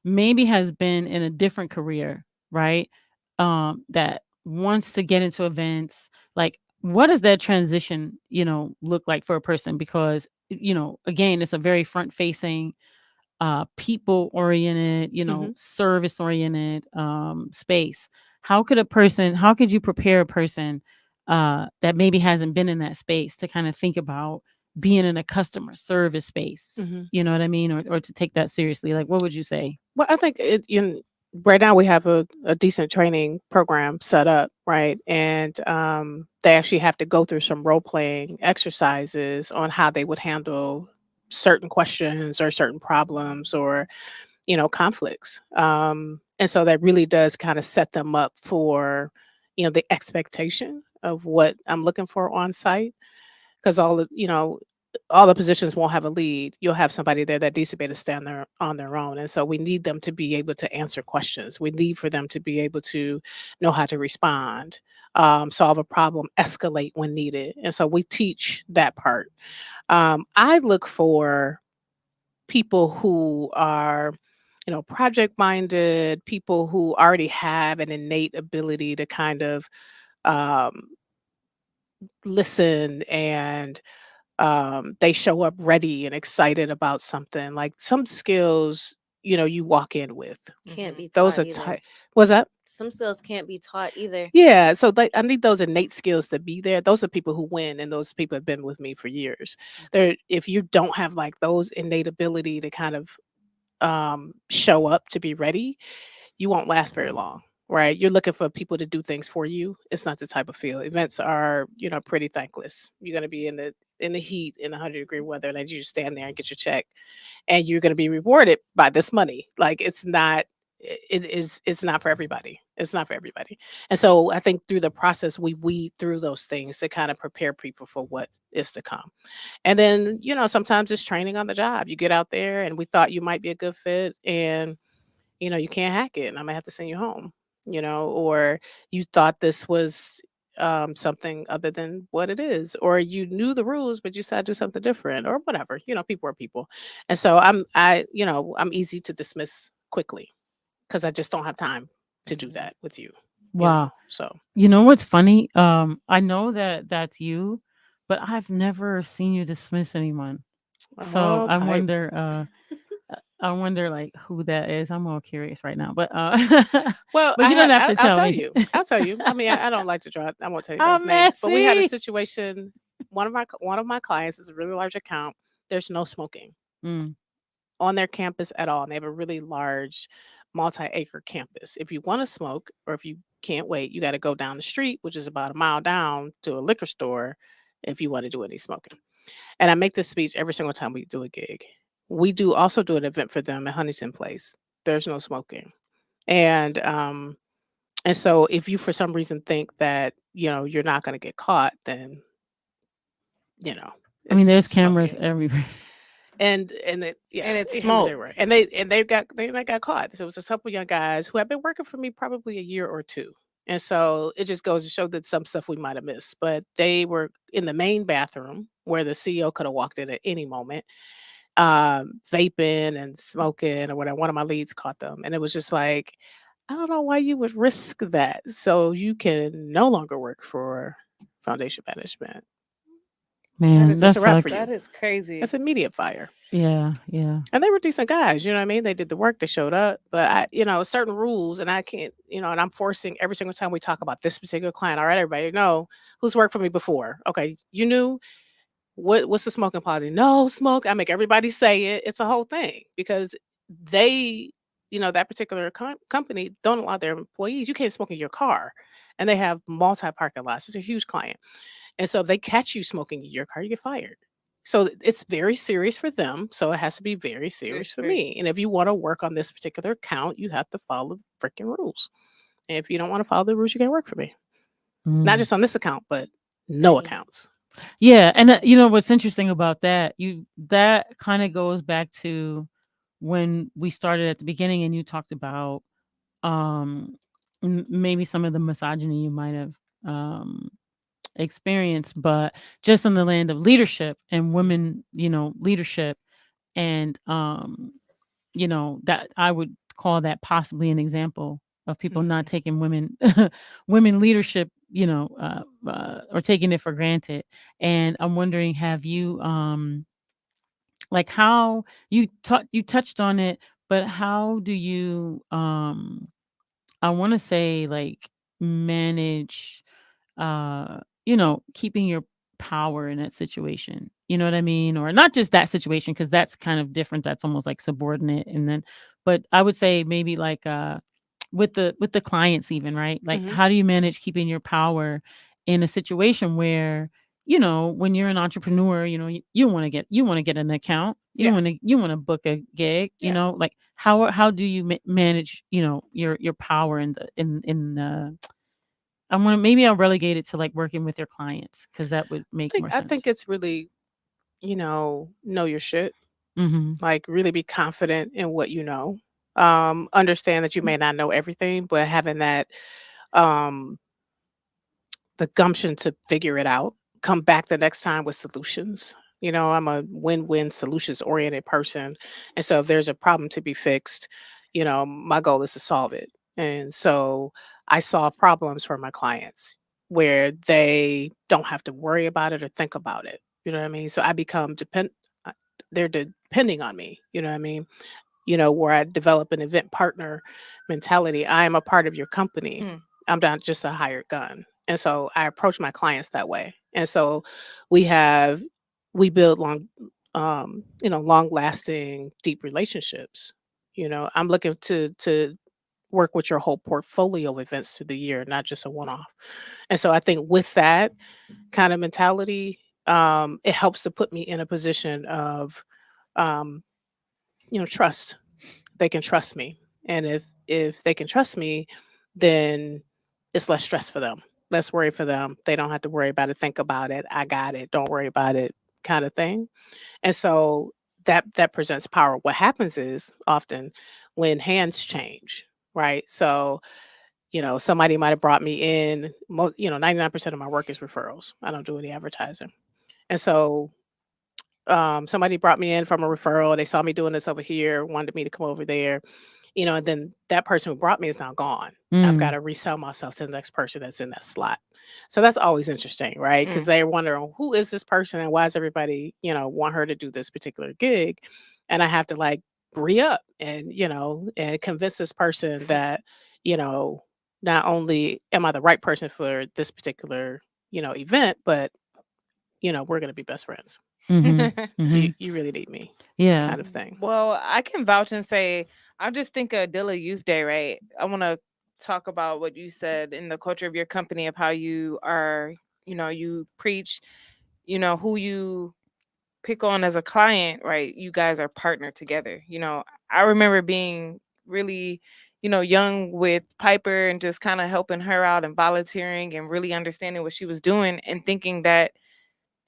maybe has been in a different career, right? That wants to get into events, like what does that transition, look like for a person? Because, again, it's a very front facing, people oriented, Mhm. service oriented space. How could you prepare a person that maybe hasn't been in that space to kind of think about being in a customer service space? Mhm. You know what I mean? Or to take that seriously? Like, what would you say? Well, I think right now we have a decent training program set up, right? And they actually have to go through some role playing exercises on how they would handle certain questions or certain problems or conflicts. And so that really does kind of set them up for the expectation of what I'm looking for on site. Because all the positions won't have a lead. You'll have somebody there that needs to be able to stand there on their own. And so we need them to be able to answer questions. We need for them to be able to know how to respond, solve a problem, escalate when needed. And so we teach that part. I look for people who are project minded, people who already have an innate ability to kind of um, listen, and they show up ready and excited about something. Like some skills, you walk in with. Can't Mhm. be Those taught are either. what's that? some skills can't be taught either. Yeah, so like I need those innate skills to be there. Those are people who win, and those people have been with me for years. There, if you don't have like those innate ability to kind of show up to be ready, you won't last very long, right? You're looking for people to do things for you. It's not the type of field. Events are, pretty thankless. You're going to be in the heat in 100-degree weather, and you just stand there and get your check, and you're going to be rewarded by this money. Like it's not. It's not for everybody. It's not for everybody. And so I think through the process we weed through those things to kind of prepare people for what is to come. And then, sometimes it's training on the job. You get out there and we thought you might be a good fit, and you can't hack it and I might have to send you home, or you thought this was something other than what it is, or you knew the rules, but you decided to do something different or whatever. People are people. And so I'm easy to dismiss quickly because I just don't have time to do that with you, Wow. So You know what's funny? I know that that's you, but I've never seen you dismiss anyone. So oh pipe. I wonder like who that is. I'm all curious right now, but Well, but you don't have to I'll tell tell me. you. I'll tell you. I mean, I don't like to draw. I won't tell you I'm anybody's names, but we had a messy. situation. One of my clients is a really large account. There's no smoking Mm, on their campus at all. And they have a really large multi-acre campus. If you want to smoke or if you can't wait, you got to go down the street, which is about a mile down to a liquor store if you want to do any smoking. And I make this speech every single time we do a gig. We do also do an event for them at Huntington Place. There's no smoking. And and so if you for some reason think that, you're not going to get caught, then, you know, I mean, it's there's cameras smoking. everywhere. And it, yeah, And it's it hammers smoke. everywhere. And they got caught. So it was a couple young guys who have been working for me probably a year or two. And so it just goes to show that some stuff we might have missed. But they were in the main bathroom where the CEO could have walked in at any moment, vaping and smoking or whatever. One of my leads caught them. And it was just like, I don't know why you would risk that. So you can no longer work for Foundation Management. Man, That's that a wrap for sucks. you. That is crazy. That's immediate fire. Yeah, yeah. And they were decent guys, you know what I mean? They did the work, they showed up. But certain rules, and I can't, and I'm forcing every single time we talk about this particular client. All right, everybody know who's worked for me before. Okay, you knew what's the smoking policy? No smoke. I make everybody say it. It's a whole thing because they, that particular company don't allow their employees. You can't smoke in your car, and they have multi parking lots. It's a huge client, and so if they catch you smoking in your car, you get fired. So it's very serious for them. So it has to be very serious It's for very me. And if you want to work on this particular account, you have to follow the freaking rules. And if you don't want to follow the rules, you can't work for me. Not Mm. just on this account, but no Right. accounts. Yeah, and you know what's interesting about that? That kind of goes back to when we started at the beginning, and you talked about um maybe some of the misogyny you might have um experienced, but just in the land of leadership and women, leadership, and that I would call that possibly an example of people not Mhm. taking women women leadership, or taking it for granted. And I'm wondering, have you like how you touched on it, but how do you I want to say like manage keeping your power in that situation. You know what I mean? Or not just that situation, because that's kind of different. That's almost like subordinate. And then, but I would say maybe like with the clients even, right? Like Mhm. how do you manage keeping your power in a situation where, when you're an entrepreneur, you want to get an account, you Yeah. want to you want to book a gig, Yeah. like how do you manage, your power in the I want to maybe I'll relegate it to like working with your clients because that would make more I sense. think it's really, know your shit. Mhm. Like really be confident in what you know. Understand that you may not know everything, but having that um the gumption to figure it out, come back the next time with solutions. I'm a win-win solutions oriented person. And so if there's a problem to be fixed, my goal is to solve it. And so I solve problems for my clients where they don't have to worry about it or think about it. You know what I mean? So I become they're depending on me. You know what I mean? where I develop an event partner mentality. I am a part of your company. Mm. I'm not just a hired gun. And so I approach my clients that way. And so we have we build long lasting, deep relationships. I'm looking to work with your whole portfolio of events through the year, not just a one off. And so I think with that kind of mentality, it helps to put me in a position of um, trust. They can trust me. And if they can trust me, then it's less stress for them, less worry for them. They don't have to worry about it, think about it. I got it. Don't worry about it, kind of thing. And so that presents power. What happens is often when hands change, right? So somebody might have brought me in. 99% of my work is referrals. I don't do any advertising, and so somebody brought me in from a referral. They saw me doing this over here, wanted me to come over there, and then that person who brought me is now gone. I've got Mm. to resell myself to the next person that's in that slot. So that's always interesting, right? Because Mm. they're wondering who is this person and why does everybody, want her to do this particular gig? And I have to like re up and convince this person that, you know, not only am I the right person for this particular, event, but we're gonna be best friends. Mm-hmm. You Mm-hmm. you really need me, Yeah. kind of thing. Well, I can vouch and say, I just think of Dilla Youth Day, right? I want to talk about what you said in the culture of your company of how you are, you preach, who you pick on as a client, right? You guys are partnered together. I remember being really, young with Piper and just kind of helping her out and volunteering and really understanding what she was doing and thinking that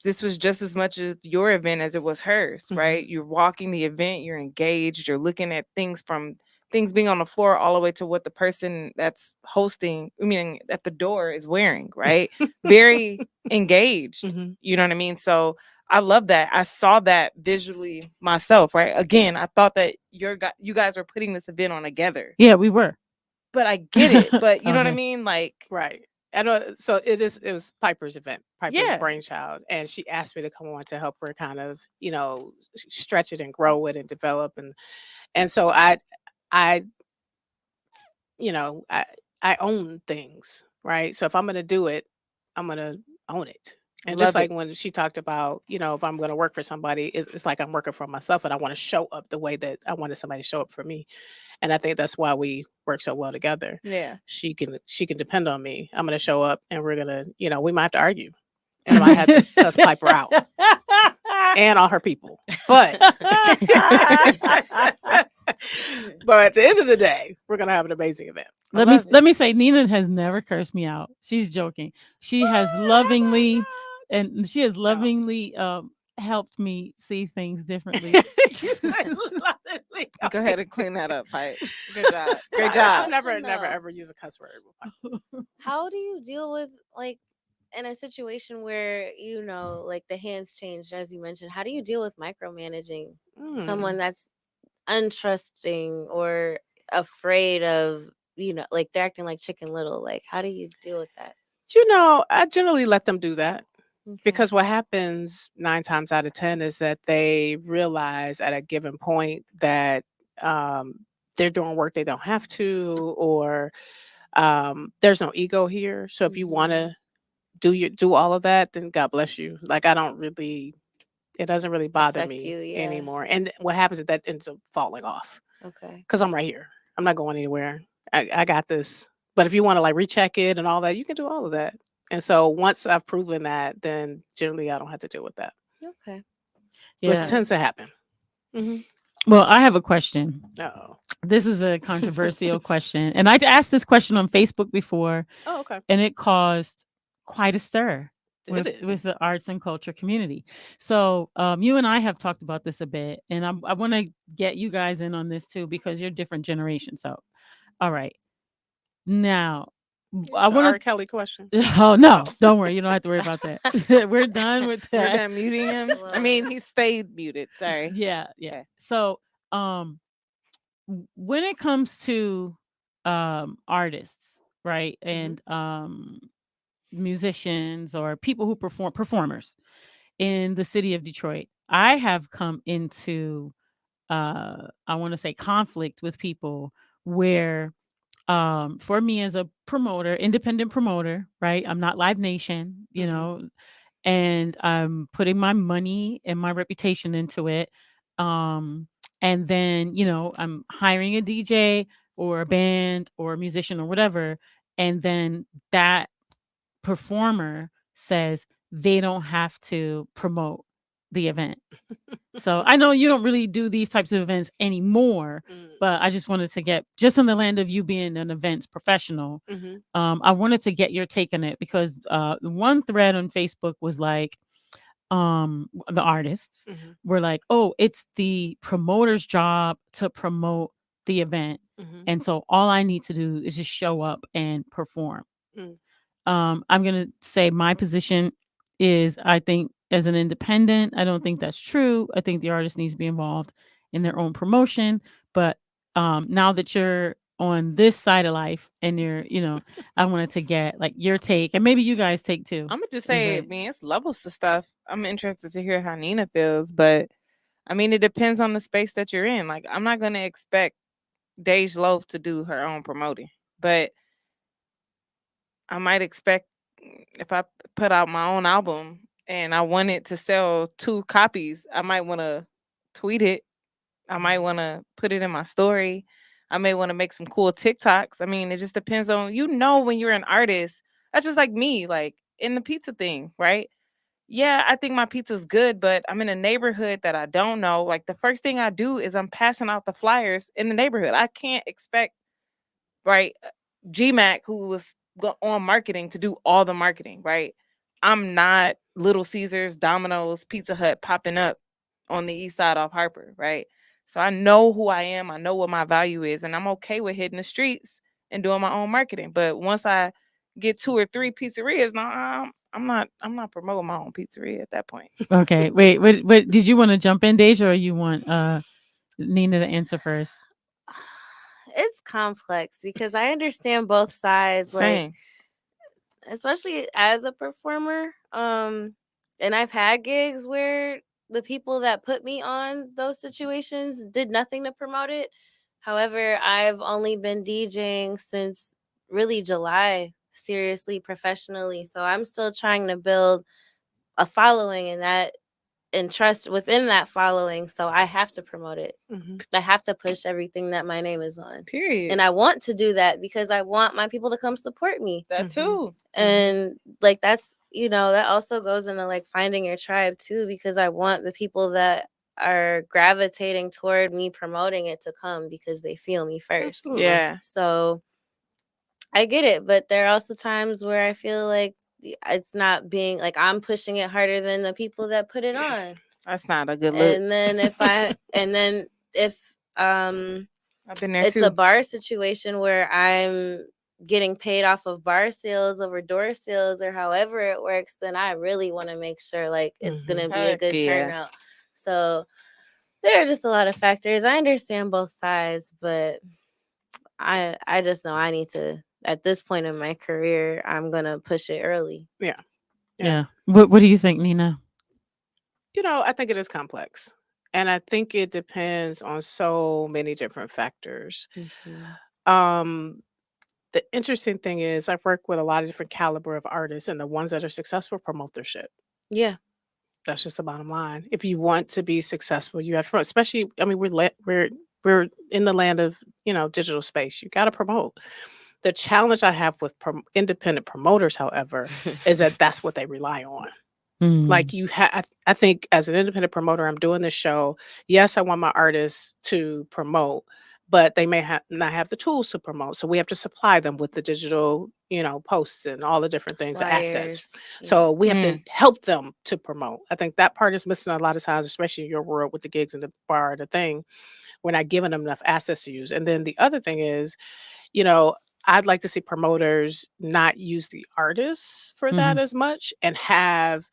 this was just as much of your event as it was hers, Mhm. right? You're walking the event, you're engaged, you're looking at things from things being on the floor all the way to what the person that's hosting, I mean, at the door is wearing, right? Very engaged. Mhm. You know what I mean? So I love that. I saw that visually myself, right? Again, I thought that you guys were putting this event on together, Yeah, we were. but I get it. But you know what I Okay. mean? Like, Right. I know. So it was Piper's event, Piper's yeah. brainchild, and she asked me to come on to help her kind of, stretch it and grow it and develop, and so I, I own things, right? So if I'm gonna do it, I'm gonna own it. And just Love like it. when she talked about, if I'm gonna work for somebody, it's like I'm working for myself, and I want to show up the way that I wanted somebody to show up for me. And I think that's why we work so well together. Yeah. She can depend on me. I'm gonna show up, and we're gonna, we might have to argue, and I might have to cuss Piper out and all her people. But but at the end of the day, we're gonna have an amazing event. I let me love it. let me say, Nina has never cursed me out. She's joking. She has Oh lovingly, my and she has gosh. No. lovingly helped me see things differently. You said lovingly. Go ahead and clean that up, Pipe. Good job. Great I job. never, Question, never, though. ever use a cuss word with Piper. How do you deal with, like, in a situation where like the hands changed, as you mentioned? How do you deal with micromanaging someone Mm. that's untrusting or afraid of, like they're acting like Chicken Little? Like, how do you deal with that? I generally let them do that. Okay. Because what happens 9 times out of 10 is that they realize at a given point that, um, they're doing work they don't have to, or, there's no ego here. So if you Mhm. wanna do all of that, then God bless you. Like, it doesn't really bother Affect me you, yeah. anymore. And what happens is that ends up falling off Okay. because 'cause I'm right here. I'm not going anywhere. I got this. But if you wanna, like, recheck it and all that, you can do all of that. And so once I've proven that, then generally I don't have to deal with that, Okay. which Yeah. tends to happen. Mhm. Well, I have a question. Uh-oh. This is a controversial question, and I asked this question on Facebook before, Oh, okay. and it caused quite a stir It did. with the arts and culture community. So, you and I have talked about this a bit, and I want to get you guys in on this too because you're different generations. So, all right, now I It's a R. want Kelly question. to. Oh no, Oh. don't worry, you don't have to worry about that. We're done with We're that. done muting him. I Well, mean, he stayed muted. Sorry. Yeah, yeah. Okay. So, when it comes to artists, right, and musicians or people who performers in the city of Detroit, I have come into I want to say conflict with people where for me as a promoter, independent promoter, right? I'm not Live Nation, you know, and I'm putting my money and my reputation into it. Um, and then, you know, I'm hiring a DJ or a band or a musician or whatever. And then that performer says they don't have to promote the event. So I know you don't really do these types of events anymore, but I just wanted to get just in the land of you being an events professional. I wanted to get your take on it because one thread on Facebook was like, the artists were like, oh, it's the promoter's job to promote the event. And so all I need to do is just show up and perform. I'm going to say my position is I think as an independent, I don't think that's true. I think the artist needs to be involved in their own promotion. But now that you're on this side of life and you're, you know, I wanted to get like your take and maybe you guys take too. I'm gonna just say, man, it's levels to stuff. I'm interested to hear how Nina feels, but I mean, it depends on the space that you're in. Like, I'm not gonna expect Dej Loaf to do her own promoting, but I might expect if I put out my own album and I want it to sell 2 copies, I might want to tweet it. I might want to put it in my story. I may want to make some cool TikToks. I mean, it just depends on, you know, when you're an artist, that's just like me, like in the pizza thing, right? Yeah, I think my pizza's good, but I'm in a neighborhood that I don't know. Like, the first thing I do is I'm passing out the flyers in the neighborhood. I can't expect, right, GMAC, who was on marketing, to do all the marketing, right? I'm not Little Caesars, Domino's, Pizza Hut popping up on the east side off Harper, right? So I know who I am. I know what my value is, and I'm okay with hitting the streets and doing my own marketing. But once I get 2 or 3 pizzerias, no, I'm not promoting my own pizzeria at that point. Okay, wait, what did you want to jump in, Deja, or you want Nina to answer first? It's complex because I understand both sides. Same. Like, especially as a performer, and I've had gigs where the people that put me on those situations did nothing to promote it. However, I've only been DJing since really July, seriously, professionally. So I'm still trying to build a following and trust within that following. So I have to promote it. I have to push everything that my name is on. Period. And I want to do that because I want my people to come support me. That too. And like, that's, you know, that also goes into like finding your tribe too, because I want the people that are gravitating toward me promoting it to come because they feel me first. Absolutely. Yeah. So I get it, but there are also times where I feel like it's not being like I'm pushing it harder than the people that put it on. That's not a good look. And then if I've been there it's too. a bar situation where I'm getting paid off of bar sales over door sales or however it works, then I really want to make sure like it's gonna be a good turnout. So there are just a lot of factors. I understand both sides, but I just know I need to, at this point in my career, I'm gonna push it early. Yeah. What do you think, Nina? You know, I think it is complex. And I think it depends on so many different factors. The interesting thing is I've worked with a lot of different caliber of artists, and the ones that are successful promote their shit. Yeah. That's just the bottom line. If you want to be successful, you have to promote. Especially, I mean, we're in the land of, you know, digital space. You got to promote. The challenge I have with independent promoters, however, is that that's what they rely on. Like I think as an independent promoter, I'm doing this show. Yes, I want my artists to promote, but they may not have the tools to promote. So we have to supply them with the digital, you know, posts and all the different things, the assets. So we have to help them to promote. I think that part is missing a lot of times, especially in your world with the gigs and the bar and the thing. We're not giving them enough assets to use. And then the other thing is, you know, I'd like to see promoters not use the artists for that as much and have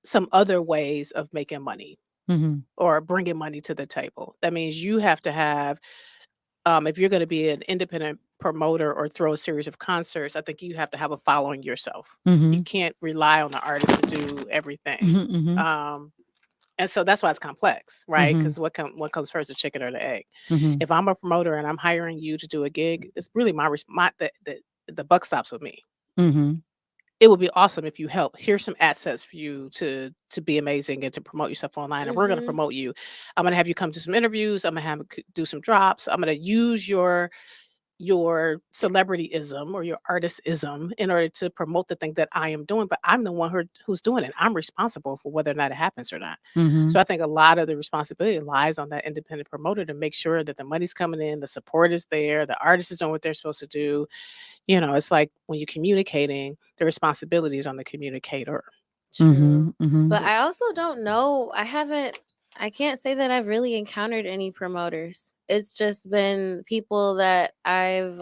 some other ways of making money or bringing money to the table. That means you have to have, if you're going to be an independent promoter or throw a series of concerts, I think you have to have a following yourself. You can't rely on the artist to do everything. And And so that's why it's complex, right? Mhm. Because what comes first, the chicken or the egg? Mhm. If I'm a promoter and I'm hiring you to do a gig, it's really the buck stops with me. Mhm. It would be awesome if you help. Here's some assets for you to be amazing and to promote yourself online. And we're going to Mhm. promote you. I'm going to have you come to some interviews. I'm going to have do some drops. I'm going to use your celebrityism or your artistism in order to promote the thing that I am doing, but I'm the one who's doing it. I'm responsible for whether or not it happens or not. So Mhm. I think a lot of the responsibility lies on that independent promoter to make sure that the money's coming in, the support is there, the artist is doing what they're supposed to do. It's like when you're communicating, the responsibility is on the communicator. True. Mhm. Mhm. But I also don't know. I can't say that I've really encountered any promoters. It's just been people that I've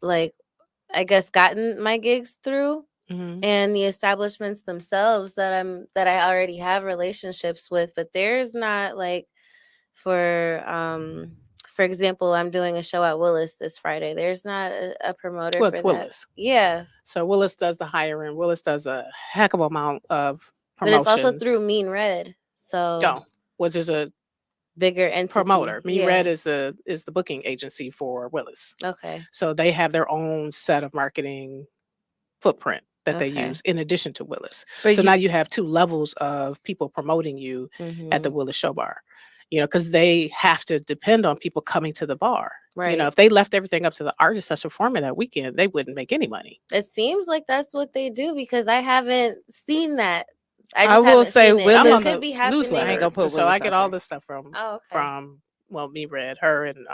like I guess gotten my gigs through, Mhm. and the establishments themselves that I already have relationships with, but there's not like for example, I'm doing a show at Willis this Friday. There's not a promoter Well, for it's that. Willis. Yeah. So Willis does the hiring. Willis does a heck of amount of But it's also promotions. through Mean Red. So Oh, which is a bigger entity. promoter. Me Yeah. Red is the booking agency for Willis. Okay. So they have their own set of marketing footprint that they Okay. use in addition to Willis. But So you, now you have two levels of people promoting you at the Mhm. Willis Show Bar. Because they have to depend on people coming to the bar. Right. If they left everything up to the artist that's performing that weekend, they wouldn't make any money. It seems like that's what they do because I haven't seen that. I I just will haven't say seen it. Willis- I'm It on could the be happening. I ain't newsletter, gonna put so I Willis get out all there. this stuff from Oh, okay. Me Red, her, and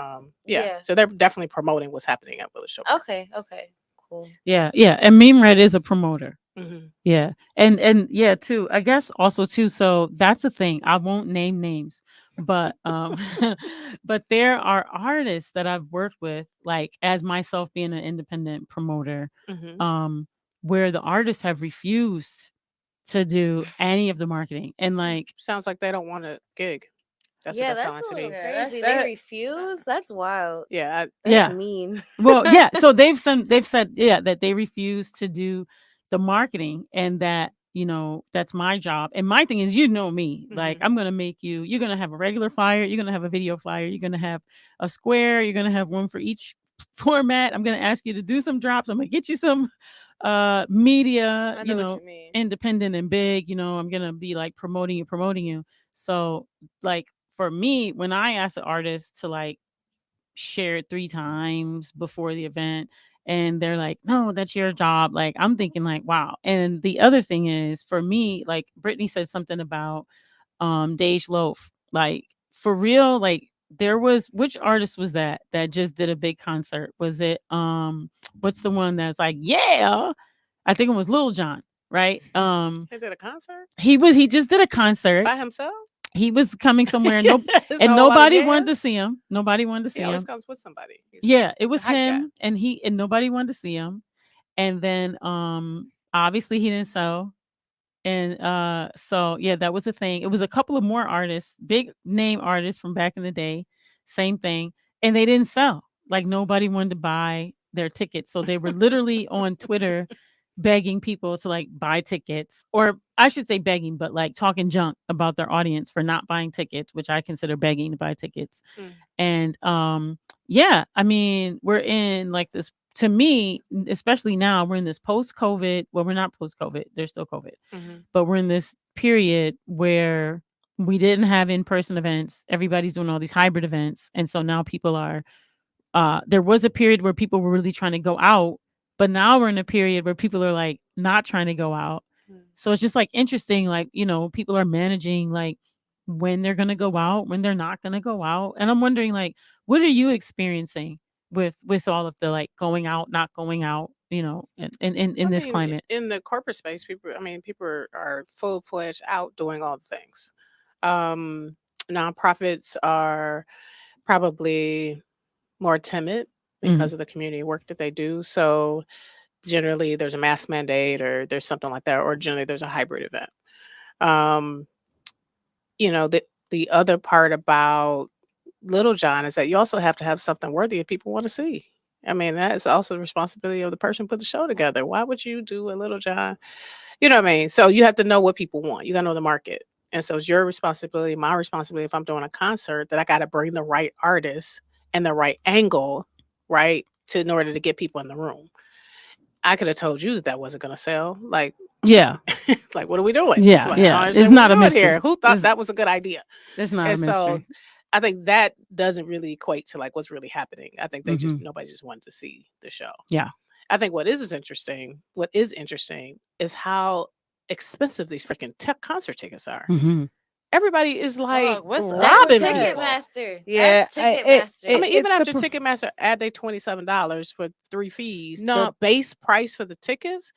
Yeah. So they're definitely promoting what's happening at Willis Show Bar. Okay. Cool. Yeah. Yeah. And Meme Red is a promoter. Mhm. Yeah. And yeah, too. I guess also too. So that's the thing. I won't name names, but but there are artists that I've worked with, like as myself being an independent promoter, Mhm. where the artists have refused to do any of the marketing. And like Sounds like they don't want a gig. That's what Yeah, that sounds that's like a to little me. Yeah, that's crazy. that. They refuse. That's wild. Yeah, That's Yeah. mean. Well, yeah. So they've said, yeah, that they refuse to do the marketing and that, that's my job. And my thing is, me, like, Mhm. I'm going to you're going to have a regular flyer. You're going to have a video flyer. You're going to have a square. You're going to have one for each format. I'm going to ask you to do some drops. I'm going to get you some media, I know what you mean. independent and big, I'm going to be like promoting you. So like for me, when I ask an artist to like share it 3 times before the event and they're like, no, that's your job, like I'm thinking like, wow. And the other thing is for me, like Brittany said something about Dej Loaf, like for real, like there was, which artist was that just did a big concert? Was it what's the one that's like, yeah, I think it was Lil Jon, right? He did a concert He just did a concert. by himself. He was coming somewhere Is and that a lot of nobody wanted to yes? see him. Nobody wanted to He see always him. comes with somebody. Yeah, it he's a was hype guy. him and nobody wanted to see him. And then obviously he didn't sell. And so yeah, that was a thing. It was a couple of more artists, big name artists from back in the day, same thing, and they didn't sell. Like nobody wanted to buy their tickets. So they were literally on Twitter begging people to like buy tickets, or I should say begging, but like talking junk about their audience for not buying tickets, which I consider begging to buy tickets. Mm. And yeah, I mean, we're in like this, to me, especially now, we're in this post-COVID. Well, we're not post-COVID, there's still COVID, Mhm. but we're in this period where we didn't have in-person events. Everybody's doing all these hybrid events. And so now people are there was a period where people were really trying to go out, but now we're in a period where people are like not trying to go out. Mm. So it's just like interesting, like, people are managing like when they're going to go out, when they're not going to go out. And I'm wondering like, what are you experiencing with all of the like going out, not going out, in this climate? In the corporate space, people are full-fledged out doing all the things. Nonprofits are probably more timid because of the community work that they do. So generally there's a mask mandate or there's something like that, or generally there's a hybrid event. Um, the other part about Little John is that you also have to have something worthy of people want to see. I mean, that is also the responsibility of the person who put the show together. Why would you do a Little John You know what I mean? So you have to know what people want. You got to know the market. And so it's your responsibility, my responsibility, if I'm doing a concert, that I got to bring the right artist and the right angle, right, to in order to get people in the room. I could have told you that wasn't going to sell. Like, Yeah. like, what are we doing? Yeah. Like, I don't Yeah. It's understand what not a we're doing mystery. here. Who thought It's, that was a good idea? it's not And a so mystery. I think that doesn't really equate to like what's really happening. I think they just Mhm. nobody just wanted to see the show. Yeah. I think what is interesting is how expensive these freaking tech concert tickets are. Mhm. Everybody is like Dog, what's up That's with robbing that? people. Ticketmaster. Yeah, That's Ticketmaster. I mean, even it's the after Ticketmaster add they $27 for 3 fees, the No. base price for the tickets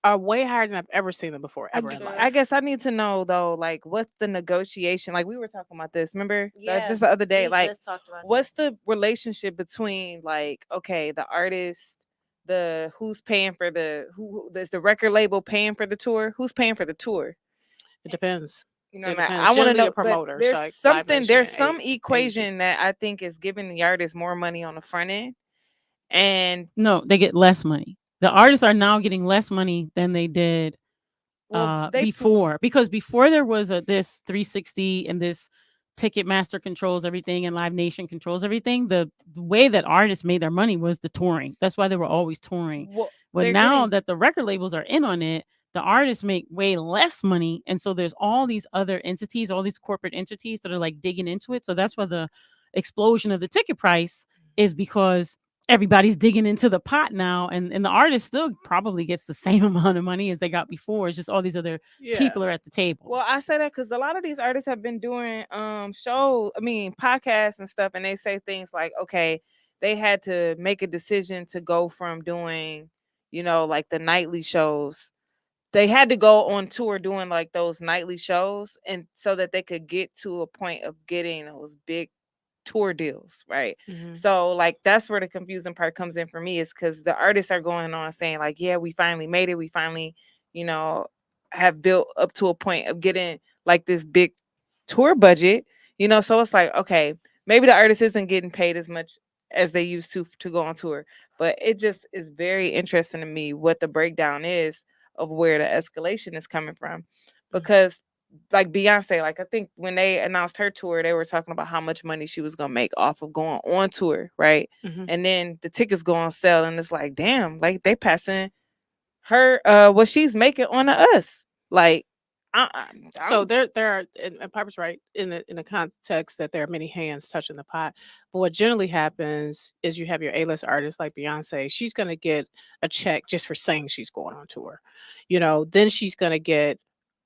are way higher than I've ever seen them before, ever in True. life. I guess I need to know though, like, what's the negotiation? Like, we were talking about this. Remember, Yeah, just the other day. we Like, just talked about what's this. the relationship between, like, okay, the artist, the who's paying for who is the record label paying for the tour? Who's paying for the tour? It depends. You know, It what I depends. want to Generally, know. a But promoter, so like Live Nation there's and some AEG. equation that I think is giving the artist more money on the front end, and No, they get less money. The artists are now getting less money than they did they before, because before there was this 360 and this Ticketmaster controls everything and Live Nation controls everything. The way that artists made their money was the touring. That's why they were always touring. well, But they're now getting that the record labels are in on it, the artists make way less money, and so there's all these other entities, all these corporate entities that are like digging into it. So that's why the explosion of the ticket price is, because everybody's digging into the pot now, and the artist still probably gets the same amount of money as they got before. It's just all these other Yeah. people are at the table. Well, I say that because a lot of these artists have been doing podcasts and stuff, and they say things like, okay, they had to make a decision to go from doing, like the nightly shows. They had to go on tour doing like those nightly shows, and so that they could get to a point of getting those big tour deals, right? Mhm. So like that's where the confusing part comes in for me, is because the artists are going on saying like, yeah, we finally made it, we finally, you know, have built up to a point of getting like this big tour budget, so it's like, okay, maybe the artist isn't getting paid as much as they used to go on tour, but it just is very interesting to me what the breakdown is of where the escalation is coming from, because like Beyonce, like I think when they announced her tour, they were talking about how much money she was gonna make off of going on tour, right? Mhm. And then the tickets go on sale, and it's like, damn, like they passing her what she's making on to us. Like, So there are, and Piper's right in the context that there are many hands touching the pot. But what generally happens is you have your A-list artist like Beyonce. She's going to get a check just for saying she's going on tour. Then she's going to get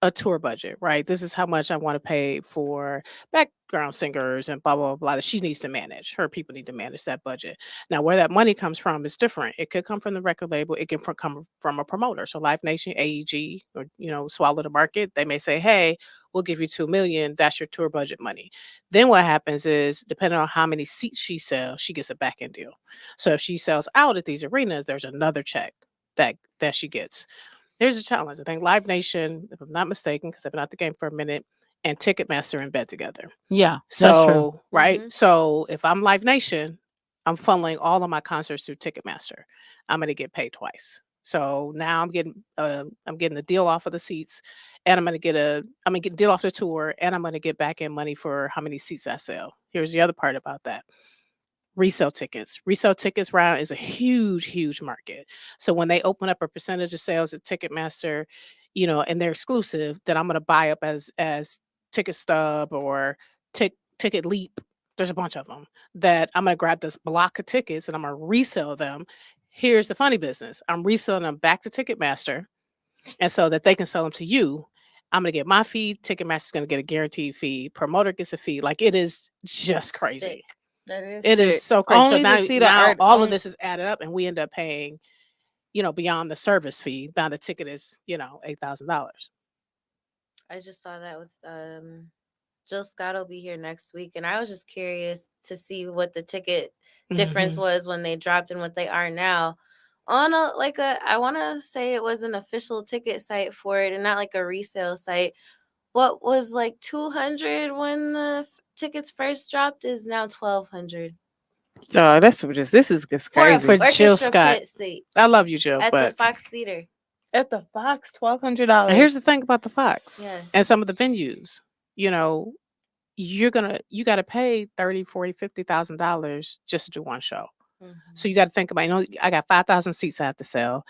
a tour budget, right? This is how much I want to pay for background singers and blah blah blah that she needs to manage. Her people need to manage that budget. Now, where that money comes from is different. It could come from the record label. It can come from a promoter. So Live Nation, AEG, or Swallow the Market. They may say, "Hey, we'll give you $2 million. That's your tour budget money." Then what happens is, depending on how many seats she sells, she gets a back end deal. So if she sells out at these arenas, there's another check that she gets. Here's a challenge. I think Live Nation, if I'm not mistaken, because I've been out the game for a minute, and Ticketmaster in bed together. Yeah, that's true. So, right? Mhm. So if I'm Live Nation, I'm funneling all of my concerts through Ticketmaster. I'm going to get paid twice. So now I'm getting a deal off of the seats, and I'm gonna get a deal off the tour, and I'm gonna get back in money for how many seats I sell. Here's the other part about that. Resale tickets. Resale tickets round is a huge, huge market. So when they open up a percentage of sales at Ticketmaster, and they're exclusive, that I'm gonna buy up as Ticket Stub or Ticket Leap. There's a bunch of them that I'm gonna grab this block of tickets and I'm gonna resell them. Here's the funny business. I'm reselling them back to Ticketmaster, and so that they can sell them to you. I'm gonna get my fee. Ticketmaster's gonna get a guaranteed fee. Promoter gets a fee. Like, it is just crazy. Sick. that is It is sick. so crazy. Only So now, to see the now art. all of this is added up, and we end up paying, beyond the service fee. Now the ticket is, $8,000. I just saw that with Jill Scott will be here next week, and I was just curious to see what the ticket difference Mhm. was when they dropped and what they are now. On I want to say it was an official ticket site for it and not like a resale site. What was like 200 when the tickets first dropped is now 1,200 That's just this is just for a crazy. For Jill orchestra Scott. pit seat I love you, Jill, at the but Fox Theater. At the Fox, And $1,200. here's the thing about the Fox Yes. and some of the venues. You know, you got to pay 30, 40, $50,000 just to do one show. So you got to think about, I got 5,000 seats I have to sell.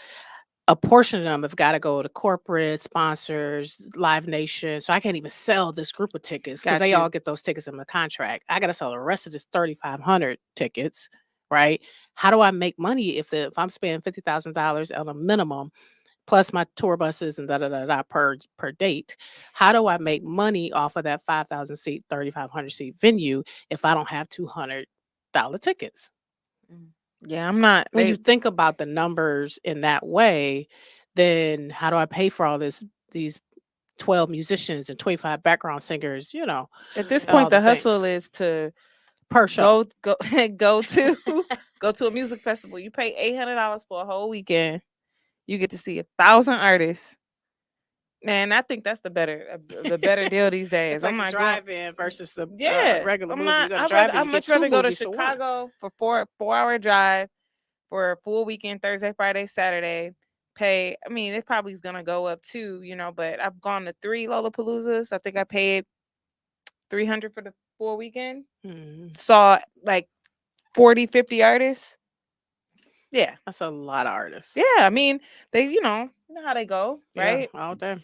A portion of them have got to go to corporate sponsors, Live Nation. So I can't even sell this group of tickets because Got they you. all get those tickets in the contract. I got to sell the rest of this 3,500 tickets, right? How do I make money if I'm spending $50,000 on a minimum plus my tour buses and per date? How do I make money off of that 5,000 seat, 3,500 seat venue if I don't have $200 tickets? Yeah, I'm not. When you think about the numbers in that way, then how do I pay for all these 12 musicians and 25 background singers, At this and all point, the the hustle things is to per show? go go to go to a music festival. You pay $800 for a whole weekend. You get to see 1,000 artists. Man, I think that's the better deal these days. It's like I'm the not going. drive-in versus the Yeah, regular I'm movie. You not. go to drive-in, I'd you get much two rather go to movies for one. Chicago for 4-hour drive for a full weekend, Thursday, Friday, Saturday. Pay. I mean, it probably is gonna go up too, but I've gone to 3 Lollapaloozas. I think I paid $300 for the full weekend. Mhm. Saw like 40, 50 artists. Yeah, That's a lot of artists. yeah. I mean, they, you know how they go, right? Yeah, all day.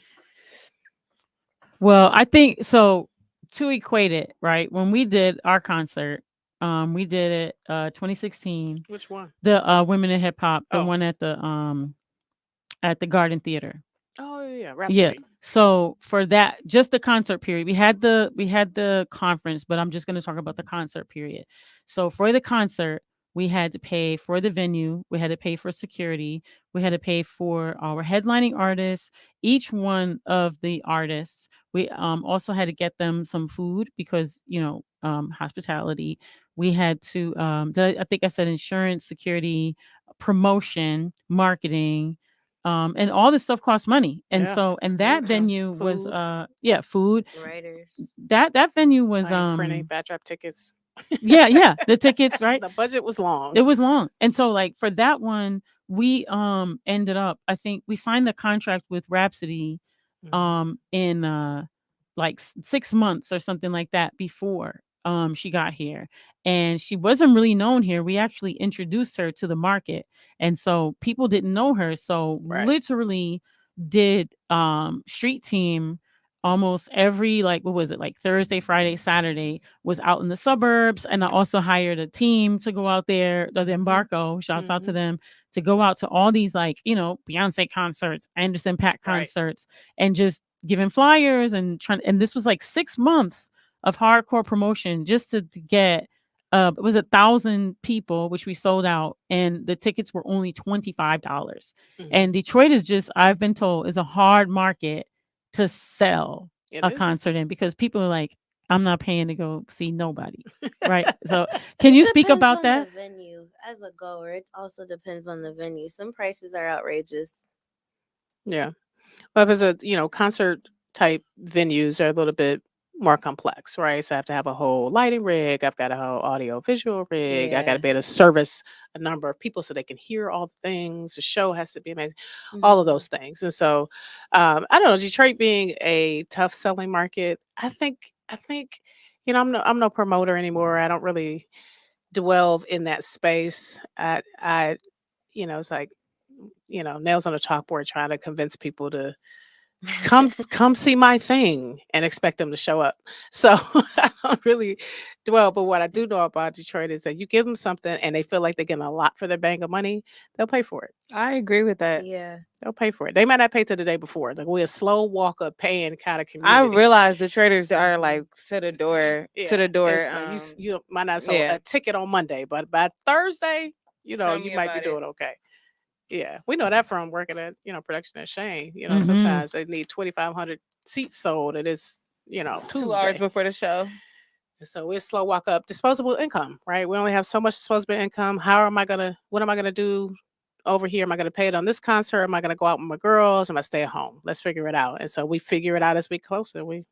Well, I think so. To equate it, right? When we did our concert, we did it 2016. Which one? The Women in Hip Hop, the Oh. one at the Garden Theater. Oh yeah, Yeah. Rhapsody. So for that, just the concert period, we had the conference, but I'm just going to talk about the concert period. So for the concert, we had to pay for the venue, we had to pay for security, we had to pay for our headlining artists, each one of the artists. We also had to get them some food because hospitality. We had to I think I said insurance, security, promotion, marketing, and all this stuff costs money. And Yeah. so that Income, venue was food. food. Writers. That venue was Like printing, backdrop tickets. yeah, the tickets, right? The budget was long. It was long. And so like for that one, we ended up, I think we signed the contract with Rhapsody in like 6 months or something like that before she got here. And she wasn't really known here. We actually introduced her to the market. And so people didn't know her. So Right. literally did street team almost every, like, what was it, like Thursday, Friday, Saturday, was out in the suburbs. And I also hired a team to go out there, the Embarco, shouts out to them, to go out to all these, like, Beyonce concerts, Anderson .Paak Right. concerts, and just giving flyers and trying. And this was like 6 months of hardcore promotion just to get it was 1,000 people, which we sold out, and the tickets were only $25. And Detroit is just, I've been told, is a hard market to sell It a is. concert in, because people are like, I'm not paying to go see nobody. Right. So can you speak Depends about on that? the venue. As a goer, it also depends on the venue. Some prices are outrageous. Yeah. Well, if it's a, concert type venues are a little bit more complex, right? So I have to have a whole lighting rig. I've got a whole audio visual rig. I got Yeah. to be able to service a number of people so they can hear all the things. The show has to be amazing, all of those things. And so, I don't know, Detroit being a tough selling market, I think, I'm no promoter anymore. I don't really dwell in that space. It's like, nails on a chalkboard trying to convince people to come see my thing and expect them to show up. So I don't really dwell. But what I do know about Detroit is that you give them something and they feel like they're getting a lot for their bang of money, they'll pay for it. I agree with that. Yeah. They'll pay for it. They might not pay till the day before. Like, we're a slow walk up paying kind of I community. realize the traders are like to the door. Yeah, To the door. it's like you might not sell yeah. a ticket on Monday, but by Thursday, Tell you me might be about it. doing okay. Yeah, we know that from working at production at Shane. Mhm. Sometimes they need 2,500 seats sold, and it's 2 hours Tuesday. before the show. And so it's slow walk up. Disposable income, right? We only have so much disposable income. What am I gonna do over here? Am I gonna pay it on this concert? Am I gonna go out with my girls? Am I stay at home? Let's figure it out. And so we figure it out as we closer. We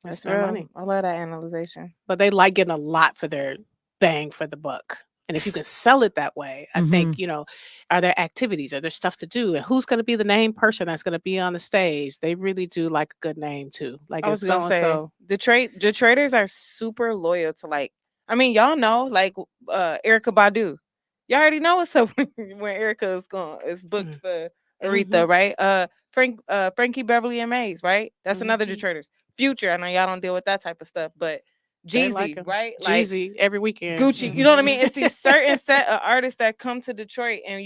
That's spend real. money. I love that analyzation. But they like getting a lot for their bang for the buck. And if you can sell it that way, I think, Mhm. are there activities? Are there stuff to do? And who's going to be the name person that's going to be on the stage? They really do like a good name too. Like I it's was gonna so and say so. Detroiters are super loyal to like. I mean, y'all know like Erica Badu. Y'all already know what's up when Erica is booked for Mm-hmm. Aretha, right? Frankie Beverly and Mays, right? That's another Mm-hmm. Detroiters. Future, I know y'all don't deal with that type of stuff, but They like Jeezy, him. right? Like Jeezy every weekend. Gucci, you know what I mean? It's these certain set of artists that come to Detroit and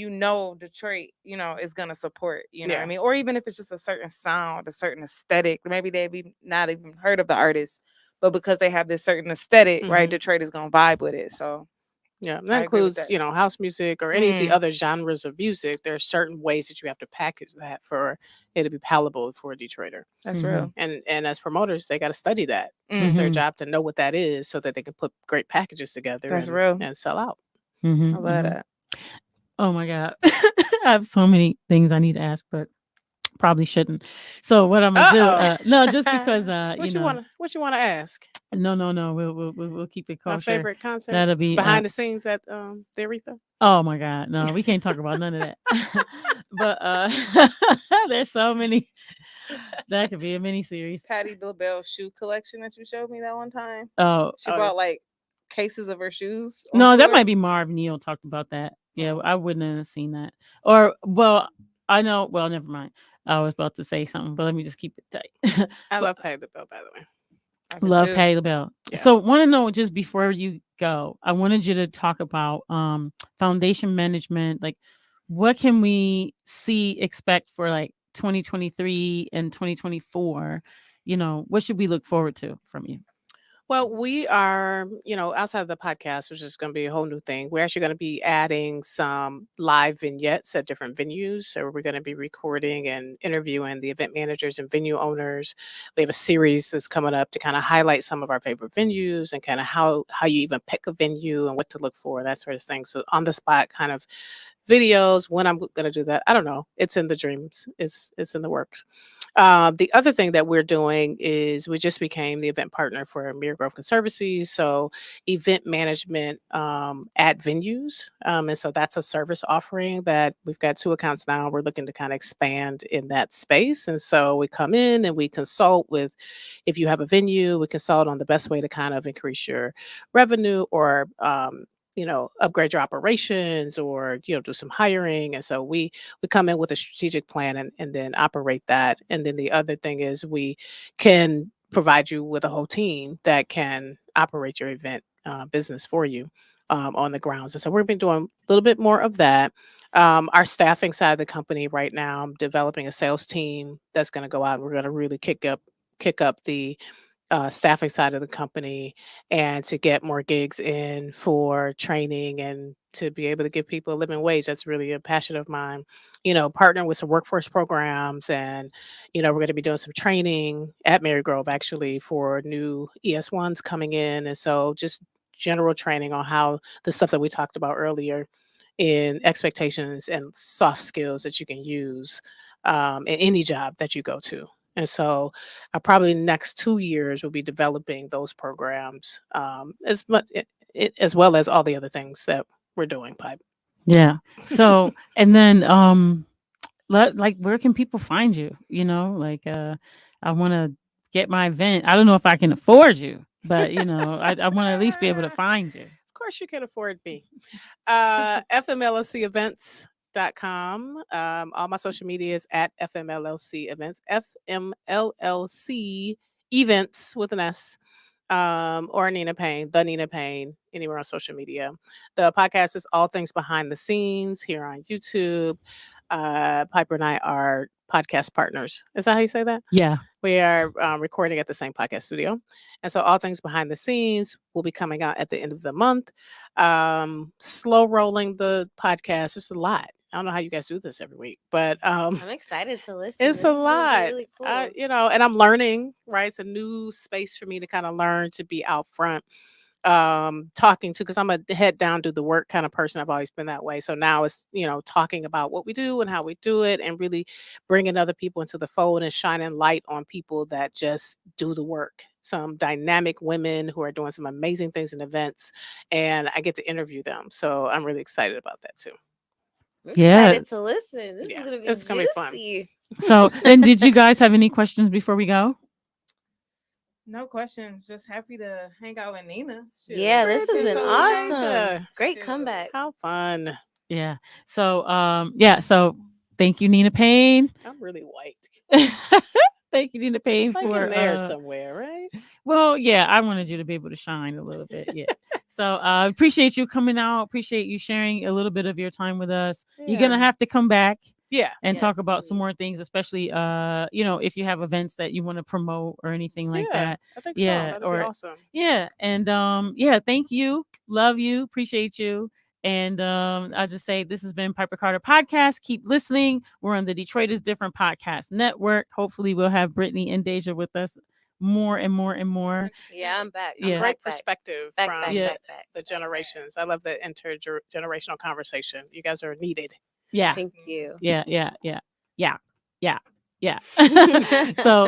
Detroit, is gonna support, you know what I Yeah. mean? Or even if it's just a certain sound, a certain aesthetic, maybe they've not even heard of the artist, but because they have this certain aesthetic, right, Mm-hmm. Detroit is gonna vibe with it. So Yeah, that I agree with includes, that. house music or any of the Mm, other genres of music. There are certain ways that you have to package that for it to be palatable for a Detroiter. that's Mhm. real. And as promoters, they got to study that. It's Mm, their Mhm. job to know what that is so that they can put great packages together that's and real. sell out. I Mhm. love Mhm. that. Oh my god. I have so many things I need to ask, but probably shouldn't. So what I'm gonna do? Uh-oh. No, just because What you want to ask? no. We'll keep it My kosher. favorite concert That'll be behind the scenes at the Aretha. oh my god. No, we can't talk about none of that. But there's so many. That could be a mini series. Patty LaBelle shoe collection that you showed me that one time. Oh She Oh, yeah. brought like cases of her shoes on no, that tour. might be Marv Neal talked about that. Yeah, I wouldn't have seen that. Or well, I know. Well, never mind. I was about to say something, but let me just keep it tight. I But love Pay the Bill, by the way. I do love too. Patty LaBelle. Yeah. So want to know just before you go, I wanted you to talk about foundation management. Like, what can we expect for like 2023 and 2024? What should we look forward to from you? Well, we are, outside of the podcast, which is going to be a whole new thing. We're actually going to be adding some live vignettes at different venues. So we're going to be recording and interviewing the event managers and venue owners. We have a series that's coming up to kind of highlight some of our favorite venues and kind of how you even pick a venue and what to look for, that sort of thing. So on the spot kind of videos. When I'm going to do that, I don't know. It's in the dreams. It's in the works. The other thing that we're doing is we just became the event partner for Mirror Grove Conservancy. So event management at venues. And so that's a service offering that we've got 2 accounts now. We're looking to kind of expand in that space. And so we come in and we consult with, if you have a venue, we consult on the best way to kind of increase your revenue or upgrade your operations or do some hiring. And so we come in with a strategic plan and then operate that. And then the other thing is we can provide you with a whole team that can operate your event business for you on the grounds. And so we've been doing a little bit more of that. Our staffing side of the company right now, I'm developing a sales team that's going to go out and we're going to really kick up the staffing side of the company and to get more gigs in for training and to be able to give people a living wage. That's really a passion of mine. Partner with some workforce programs and, we're going to be doing some training at Mary Grove actually for new ES1s coming in. And so just general training on how the stuff that we talked about earlier in expectations and soft skills that you can use in any job that you go to. And so probably next 2 years we'll be developing those programs as much as well as all the other things that we're doing. Pipe. Yeah. So, and then like where can people find you? Like I want to get my event. I don't know if I can afford you, but I want to at least be able to find you. Of course, you can afford me. FMLLCevents.com. All my social media is at FMLLC events, FMLLC events with an S. Or Nina Payne, the Nina Payne, anywhere on social media. The podcast is All Things Behind the Scenes here on YouTube. Piper and I are podcast partners. Is that how you say that? Yeah. We are recording at the same podcast studio. And so All Things Behind the Scenes will be coming out at the end of the month. Slow rolling the podcast. It's a lot. I don't know how you guys do this every week, but I'm excited to listen. it's This a is gonna be lot. really cool. And I'm learning, right? It's a new space for me to kind of learn to be out front. talking to, because I'm a head down, do the work kind of person. I've always been that way. So now it's, talking about what we do and how we do it, and really bringing other people into the fold and shining light on people that just do the work. Some dynamic women who are doing some amazing things in events, and I get to interview them. So I'm really excited about that too. We're Yeah. excited to listen. This Yeah, is gonna be it's gonna be fun. juicy. So, and did you guys have any questions before we go? No questions. Just happy to hang out with Nina. Shoot. Yeah, this has Great been to awesome. meet ya. Great Shoot. comeback. How fun. Yeah. So, so thank you, Nina Payne. I'm really white. Thank you, Nina Payne, Like for in there somewhere, right? well, yeah, I wanted you to be able to shine a little bit. Yeah. So appreciate you coming out. Appreciate you sharing a little bit of your time with us. You're gonna Yeah. have to come back Yeah. and talk Yes, about some please. more things, especially if you have events that you want to promote or anything like Yeah, that. I think Yeah, so. That'd or be awesome. yeah, and thank you, love you, appreciate you. And I'll just say this has been Piper Carter Podcast. Keep listening. We're on the Detroit is Different Podcast Network. Hopefully, we'll have Brittany and Deja with us more and more and more. Yeah, I'm back. Yeah. I'm Great back. perspective Back, from back, Yeah. back, back. the generations. I love the intergenerational conversation. You guys are needed. Yeah. Thank you. Yeah. So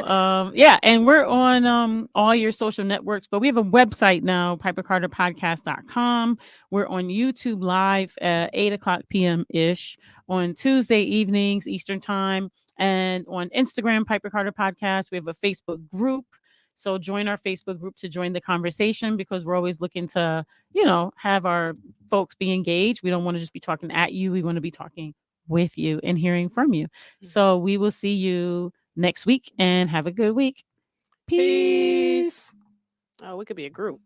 and we're on all your social networks, but we have a website now, pipercarterpodcast.com. We're on YouTube live at 8:00 p.m. ish on Tuesday evenings Eastern time, and on Instagram, Piper Carter Podcast. We have a Facebook group. So join our Facebook group to join the conversation, because we're always looking to, have our folks be engaged. We don't want to just be talking at you. We want to be talking with you and hearing from you. So we will see you next week, and have a good week. Peace. Peace. Oh, we could be a group.